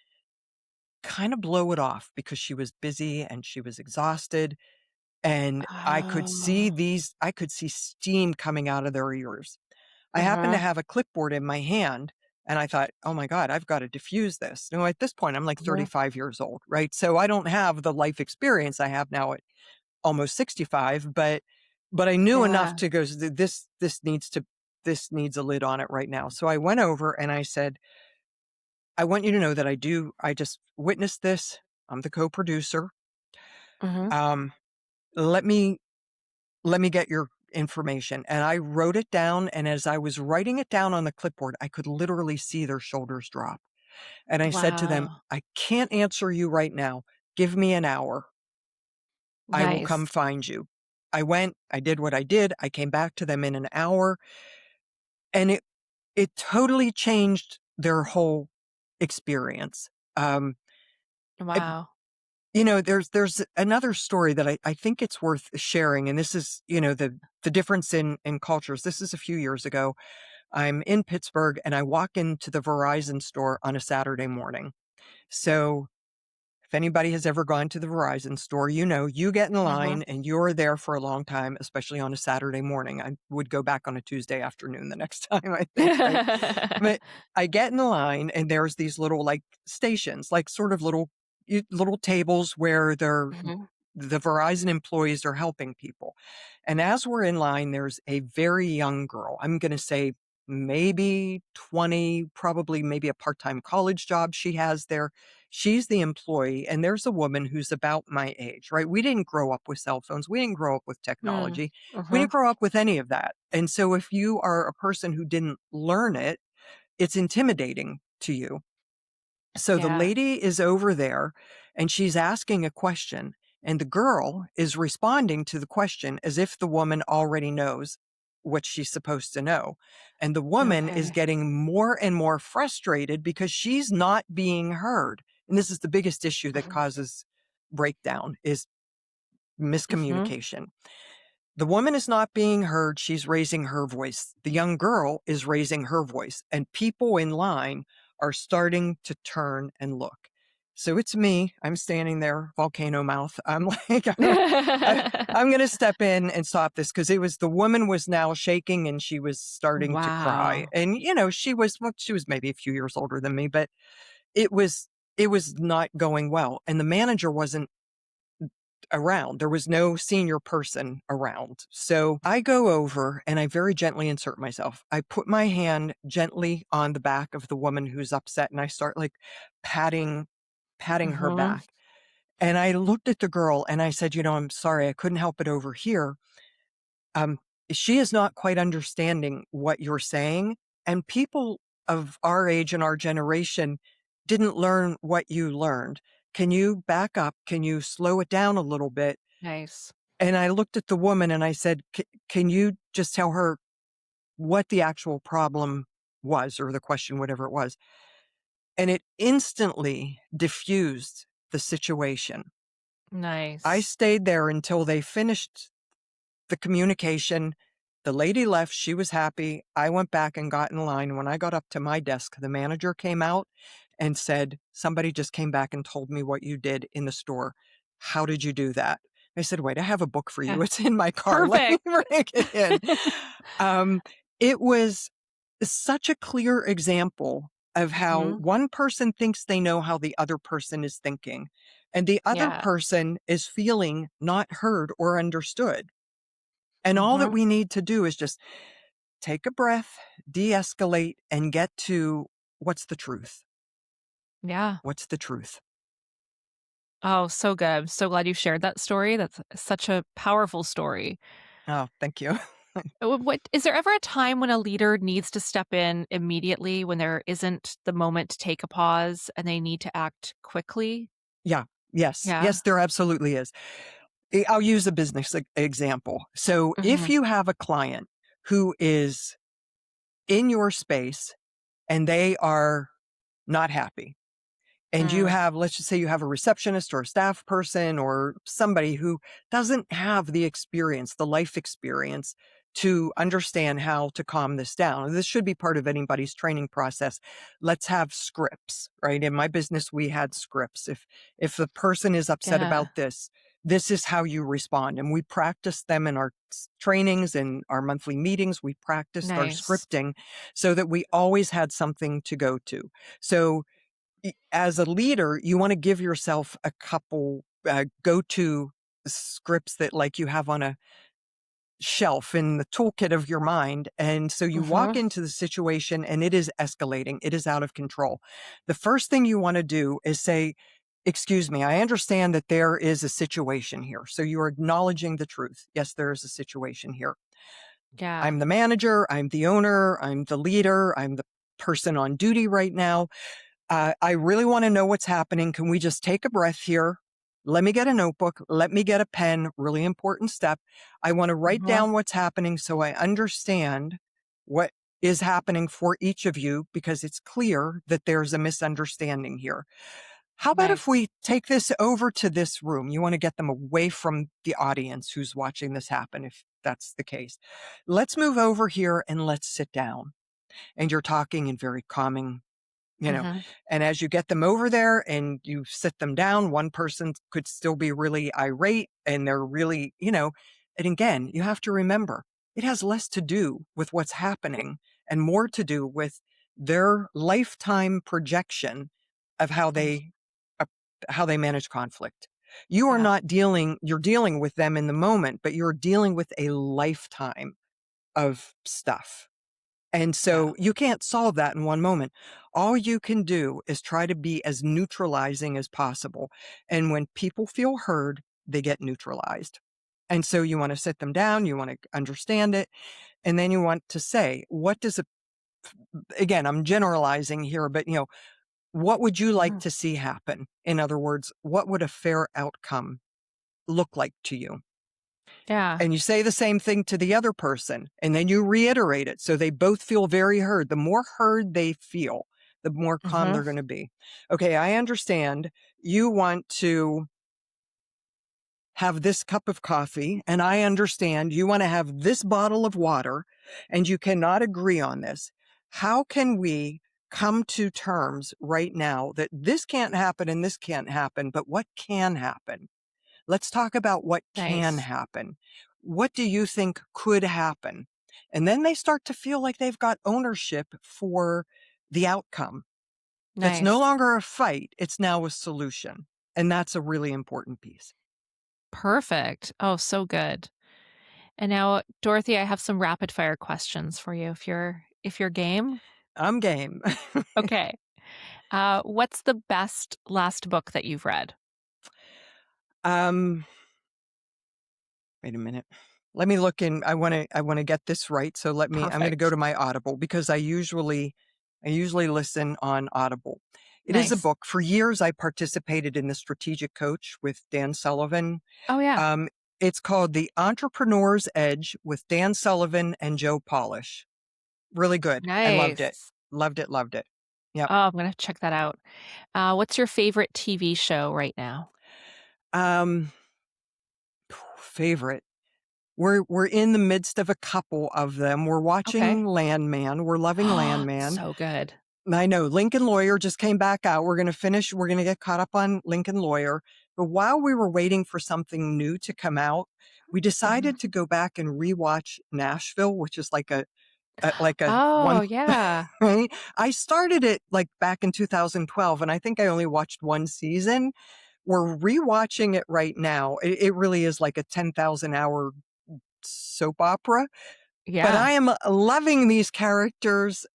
kind of blow it off because she was busy and she was exhausted, and Oh. I could see steam coming out of their ears. I happened to Mhm. have a clipboard in my hand, and I thought, "Oh my god, I've gotta diffuse this." At this point, I'm like Mhm. 35 years old, right? So I don't have the life experience I have now at almost 65, but I knew enough Yeah. to go, this needs a lid on it right now." So I went over and I said, "I want you to know that I just witnessed this. I'm the co-producer. Mhm. Um, let me let me get your information." And I wrote it down, and as I was writing it down on the clipboard, I could literally see their shoulders drop. And I said to them, Wow. "I can't answer you right now. Give me an hour. I will come Nice. find you." I went, I did what I did. I came back to them in an hour, and it totally changed their whole experience. Um, it- Wow. there's another story that I think it's worth sharing, and this is, the difference in cultures. This is a few years ago. I'm in Pittsburgh and I walk into the Verizon store on a Saturday morning. So if anybody has ever gone to the Verizon store, you get in Mhm. line and you're there for a long time, especially on a Saturday morning. I would go back on a Tuesday afternoon the next time, I think, right? But I get in the line and there's these little like stations, like sort of little tables where Mhm. the Verizon employees are helping people. And as we're in line, there's a very young girl. I'm going to say maybe 20, probably maybe a part-time college job she has there. She's the employee, and there's a woman who's about my age, right? We didn't grow up with cell phones. We didn't grow up with Mm. technology. We Mhm. didn't grow up with any of that. And so if you are a person who didn't learn it, it's intimidating to you. So the Yeah. lady is over there and she's asking a question, and the girl is responding to the question as if the woman already knows what she's supposed to know. And the woman is Okay. getting more and more frustrated because she's not being heard. And this is the biggest issue that Mhm. causes breakdown is Mhm. miscommunication. The woman is not being heard. She's raising her voice. The young girl is raising her voice, and people in line are starting to turn and look. So it's me. I'm standing there, volcano mouth. I'm like, I'm going to step in and stop this because the woman was now shaking and she was starting to cry. Wow. And, she was maybe a few years older than me, but it was, it was not going well. And the manager wasn't around. There was no senior person around. So I go over and I very gently insert myself. I put my hand gently on the back of the woman who's upset and I start like patting her Mhm. back. And I looked at the girl and I said, I'm sorry, I couldn't help it over here. Um, she is not quite understanding what you're saying. And people of our age and our generation didn't learn what you learned. Can you back up? Can you slow it down a little bit? Nice. And I looked at the woman and I said, Can you just tell her what the actual problem was, or the question, whatever it was?" And it instantly diffused the situation. I Nice. stayed there until they finished the communication. The lady left. She was happy. I went back and got in line. When I got up to my desk, the manager came out and said, "Somebody just came back and told me what you did in the store. How did you do that?" I said, "Wait, I have a book for you. Yeah. It's in my car. Let me Perfect. bring it in." Um, it was such a clear example of how Mhm. one person thinks they know how the other person is thinking, and the other Yeah. person is feeling not heard or understood. And all that Mhm. we need to do is just take a breath, de-escalate, and get to what's the truth? Yeah. What's the truth? Oh, so good. I'm so glad you shared that story. That's such a powerful story. Oh, thank you. What is there ever a time when a leader needs to step in immediately when there isn't the moment to take a pause and they need to act quickly? Yeah. Yes. Yeah. Yes, there absolutely is. I'll use a business example. So if Mhm. you have a client who is in your space and they are not happy, and you Mm. have, let's just say you have a receptionist or a staff person or somebody who doesn't have the experience, the life experience to understand how to calm this down. And this should be part of anybody's training process. Let's have scripts, right? In my business, we had scripts. If the person is upset Yeah. about this, this is how you respond. And we practice them in our trainings and our monthly meetings. We practiced our Nice. scripting so that we always had something to go to. So as a leader, you want to give yourself a couple go-to scripts that like you have on a shelf in the toolkit of your mind. And so you walk Mhm. into the situation and it is escalating. It is out of control. The first thing you want to do is say, "Excuse me, I understand that there is a situation here." So you're acknowledging the truth. Yes, there is a situation here. Yeah. I'm the manager. I'm the owner. I'm the leader. I'm the person on duty right now. I really want to know what's happening. Can we just take a breath here? Let me get a notebook. Let me get a pen. Really important step. I want to write Mhm. down what's happening so I understand what is happening for each of you because it's clear that there's a misunderstanding here. How about if Nice. we take this over to this room? You want to get them away from the audience who's watching this happen, if that's the case. Let's move over here and let's sit down. And you're talking in very calming, you know, Mhm. and as you get them over there and you sit them down, one person could still be really irate and they're really, and again, you have to remember it has less to do with what's happening and more to do with their lifetime projection of Mm. uh, how they manage conflict. You are Yeah. not dealing, you're dealing with them in the moment, but you're dealing with a lifetime of stuff. And Yeah. so you can't solve that in one moment. All you can do is try to be as neutralizing as possible. And when people feel heard, they get neutralized. And so you want to sit them down, you want to understand it, and then you want to say, what does it, again, I'm generalizing here, but what would you like Mhm. to see happen? In other words, what would a fair outcome look like to you? Yeah. And you say the same thing to the other person, and then you reiterate it so they both feel very heard. The more heard they feel, the more calm Mhm. they're going to be. Okay, I understand you want to have this cup of coffee, and I understand you want to have this bottle of water, and you cannot agree on this. How can we come to terms right now that this can't happen and this can't happen, but what can happen? Let's talk about what can Nice. happen. What do you think could happen? And then they start to feel like they've got ownership for the outcome. That's no Nice. longer a fight, it's now a solution. And that's a really important piece. Perfect. Oh, so good. And now, Dorothy, I have some rapid fire questions for you if you're game. I'm game. Okay. What's the best last book that you've read? um, Wait a minute. Let me look in. I want to get this right. So I'm going to go Perfect. to my Audible because I usually listen on Audible. It is a Nice. book. For years I participated in the Strategic Coach with Dan Sullivan. Oh, yeah. Um, it's called The Entrepreneur's Edge with Dan Sullivan and Joe Polish. Really good. I loved it. Nice. Loved it, loved it. Yep. Oh, I'm going to check that out. What's your favorite TV show right now? Um, Favorite. We're in the midst of a couple of them. We're Okay. watching Landman. We're loving Landman. So good. I know Lincoln Lawyer just came back out. We're going to get caught up on Lincoln Lawyer. But while we were waiting for something new to come out, we Mhm. decided to go back and rewatch Nashville, which is like a Oh, one, yeah. right? I started it like back in 2012, and I think I only watched one season. We're rewatching it right now. It really is like a 10,000 hour soap opera, but Yeah. I am loving these characters.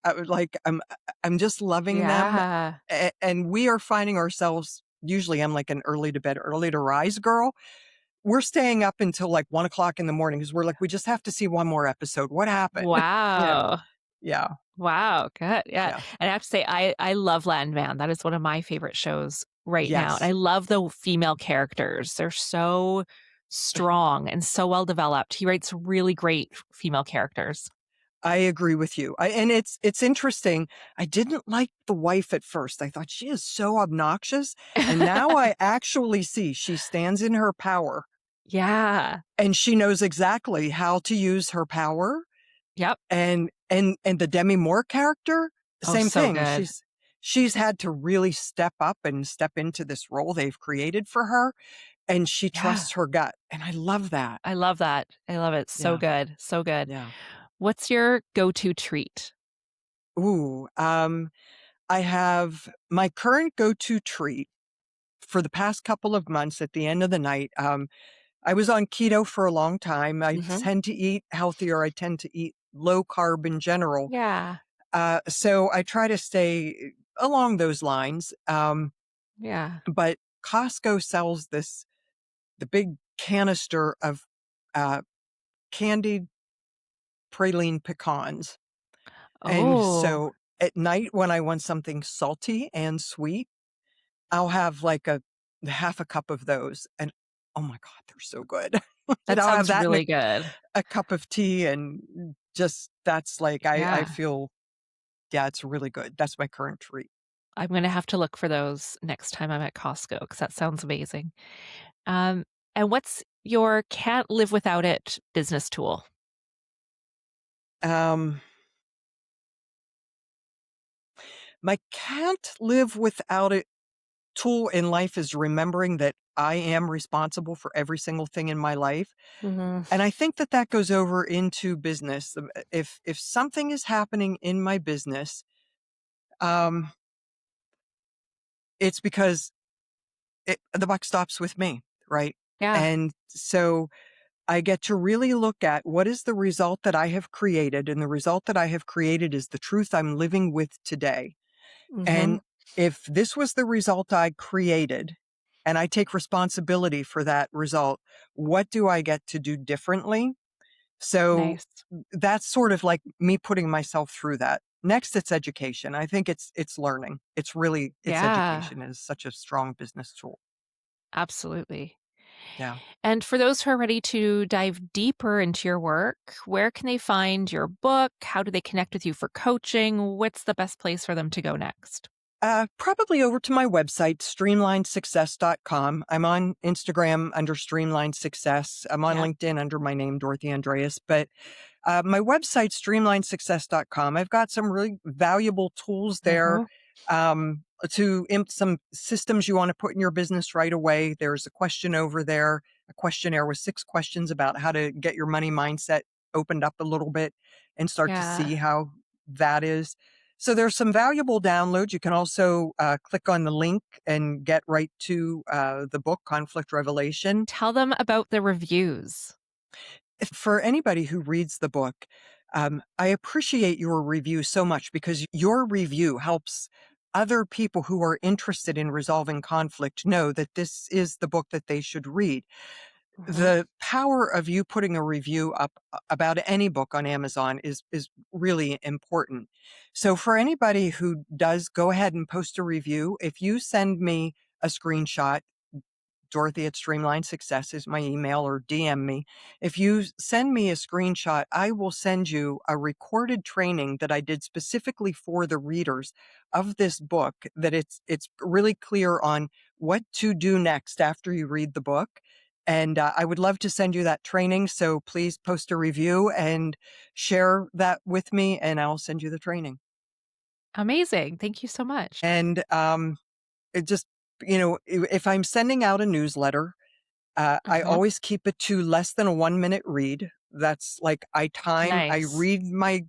I'm just loving them, Yeah. and we are finding ourselves. Usually, I'm like an early to bed, early to rise girl. We're staying up until like 1 o'clock in the morning because we're like, we just have to see one more episode. What happened? You know? Wow. Yeah, Wow, good, yeah, yeah, and I have to say I love Landman, that is one of my favorite shows right now, and I yes. love the female characters, they're so strong and so well developed. He writes really great female characters. I agree with you. And it's interesting. I didn't like the wife at first. I thought she is so obnoxious, and now I actually see she stands in her power. Yeah. And she knows exactly how to use her power, Yep. and the Demi Moore character, Oh, same so thing. good. She's had to really step up and step into this role they've created for her, and she Yeah, trusts her gut, and I love that. I love that. I love it, so Yeah, good, so good. yeah. What's your go-to treat? Ooh, I have my current go-to treat for the past couple of months at the end of the night. I was on keto for a long time. I Mhm. tend to eat healthier. I tend to eat low carb in general. Yeah, So I try to stay along those lines. yeah. But Costco sells the big canister of uh, candied praline pecans. And Oh, so at night when I want something salty and sweet, I'll have like a half a cup of those. And oh my God, they're so good. And that I'll have sounds that and really good. a cup of tea. And just that's like, I Yeah. feel, yeah, it's really good. That's my current treat. I'm gonna have to look for those next time I'm at Costco because that sounds amazing. Um, and what's your can't live without it business tool? Um, my can't live without it tool in life is remembering that I am responsible for every single thing in my life. Mhm. And I think that that goes over into business. If something is happening in my business, um, it's because the buck stops with me, right? Yeah. And so I get to really look at what is the result that I have created. And the result that I have created is the truth I'm living with today. Mhm. And if this was the result I created and I take responsibility for that result, what do I get to do differently? So Nice. that's sort of like me putting myself through that. Next, it's education. I think it's learning. It's Yeah, education is such a strong business tool. absolutely. Yeah. And for those who are ready to dive deeper into your work, where can they find your book? How do they connect with you for coaching? What's the best place for them to go next? Probably over to my website, streamlinesuccess.com. I'm on Instagram under Streamline Success. I'm on Yeah. LinkedIn under my name, Dorothy Andreas. But My website, streamlinesuccess.com. I've got some really valuable tools there Mhm. to some systems you want to put in your business right away. There's a question over there, a questionnaire with 6 questions about how to get your money mindset opened up a little bit and start to Yeah. see how that is. So there's some valuable downloads. You can also click on the link and get right to the book, Conflict Revelation. Tell them about the reviews. For anybody who reads the book, I appreciate your review so much because your review helps other people who are interested in resolving conflict know that this is the book that they should read. Mhm. The power of you putting a review up about any book on Amazon is really important. So for anybody who does, go ahead and post a review. If you send me a screenshot, Dorothy at Streamline Success is my email, or DM me. If you send me a screenshot, I will send you a recorded training that I did specifically for the readers of this book, that it's really clear on what to do next after you read the book. And I would love to send you that training. So please post a review and share that with me, and I'll send you the training. Amazing. Thank you so much. And it just, if I'm sending out a newsletter, I Mhm. always keep it to less than a 1-minute read. That's like I Nice. read my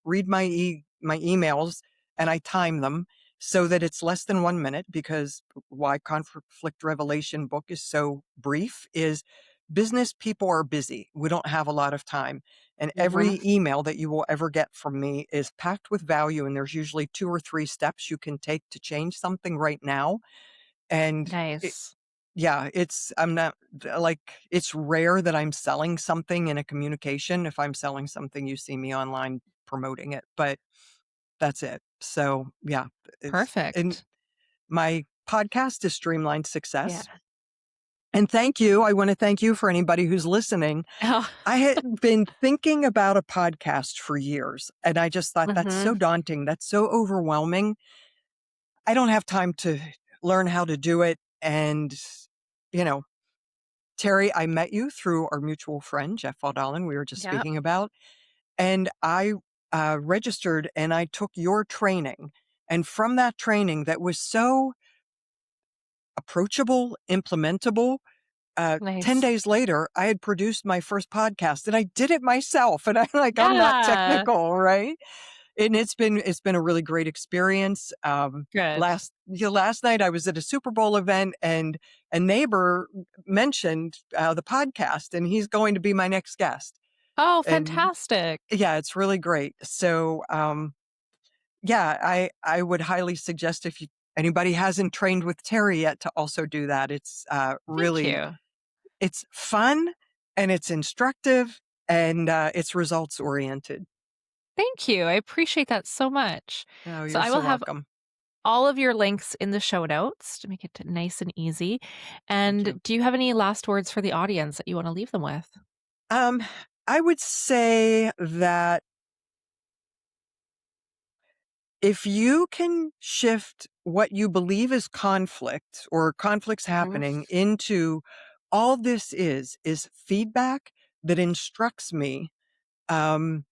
emails and I time them so that it's less than 1 minute, because why Conflict Revelation book is so brief is business people are busy. We don't have a lot of time. And Mhm. every email that you will ever get from me is packed with value. And there's usually 2 or 3 steps you can take to change something right now. And Nice. yeah, I'm not like, it's rare that I'm selling something in a communication. If I'm selling something, you see me online promoting it, but that's it. So yeah, and Perfect. my podcast is Streamlined Yeah. Success. And thank you. I want to thank you for anybody who's listening. Oh. I had been thinking about a podcast for years, and I just thought that's so Mhm. daunting. That's so overwhelming. I don't have time to learn how to do it. And, you know, Teri, I met you through our mutual friend, Jeff Allen, we were just Yep. speaking about, and I registered and I took your training. And from that training that was so approachable, implementable, 10 Nice. days later, I had produced my first podcast and I did it myself. And I'm not Yeah. technical, right? And it's been a really great experience. Good. Last night I was at a Super Bowl event and a neighbor mentioned the podcast, and he's going to be my next guest. Oh, And fantastic. yeah, it's really great. So yeah, I would highly suggest, if anybody hasn't trained with Terry yet, to also do that. It's Thank really you. it's fun and it's instructive and it's results oriented. Thank you. I appreciate that so much. Oh, So you're I will so have welcome. all of your links in the show notes to make it nice and easy. Thank And you. do you have any last words for the audience that you want to leave them with? Um, I would say that if you can shift what you believe is conflict or conflicts Mhm. happening into, all this is feedback that instructs me um,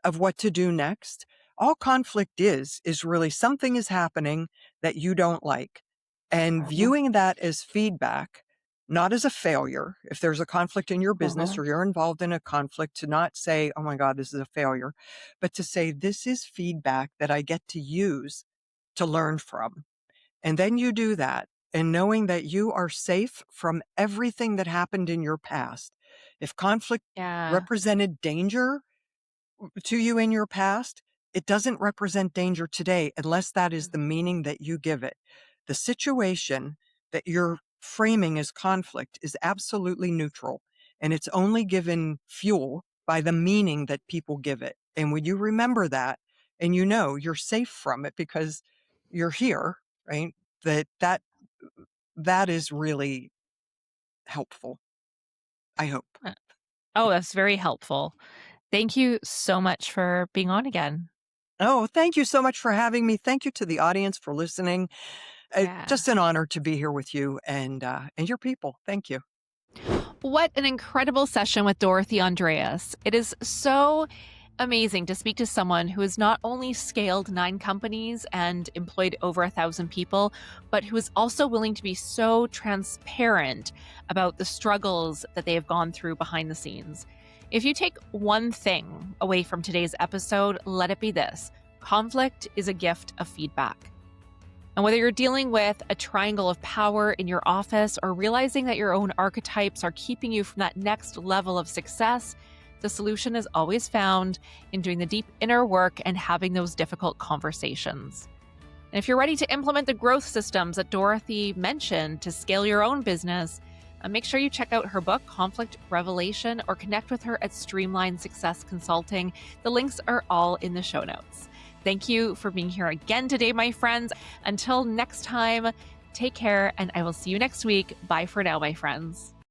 of what to do next. All conflict is really something is happening that you don't like, and Mhm. viewing that as feedback, not as a failure. If there's a conflict in your business Mhm. or you're involved in a conflict, to not say, oh my God, this is a failure, but to say, this is feedback that I get to use to learn from. And then you do that, and knowing that you are safe from everything that happened in your past. If conflict Yeah. represented danger to you in your past, it doesn't represent danger today unless that is the meaning that you give it. The situation that you're framing as conflict is absolutely neutral, and it's only given fuel by the meaning that people give it. And when you remember that, and you're safe from it because you're here, right? That is really helpful, I hope. Uh, Oh, that's very helpful. Thank you so much for being on again. Oh, thank you so much for having me. Thank you to the audience for listening. Yeah. Just an honor to be here with you and your people. Thank you. What an incredible session with Dorothy Andreas. It is so amazing to speak to someone who has not only scaled 9 companies and employed over 1,000 people, but who is also willing to be so transparent about the struggles that they have gone through behind the scenes. If you take one thing away from today's episode, let it be this: conflict is a gift of feedback. And whether you're dealing with a triangle of power in your office or realizing that your own archetypes are keeping you from that next level of success, the solution is always found in doing the deep inner work and having those difficult conversations. And if you're ready to implement the growth systems that Dorothy mentioned to scale your own business, make sure you check out her book, Conflict Revelation, or connect with her at Streamline Success Consulting. The links are all in the show notes. Thank you for being here again today, my friends. Until next time, take care, and I will see you next week. Bye for now, my friends.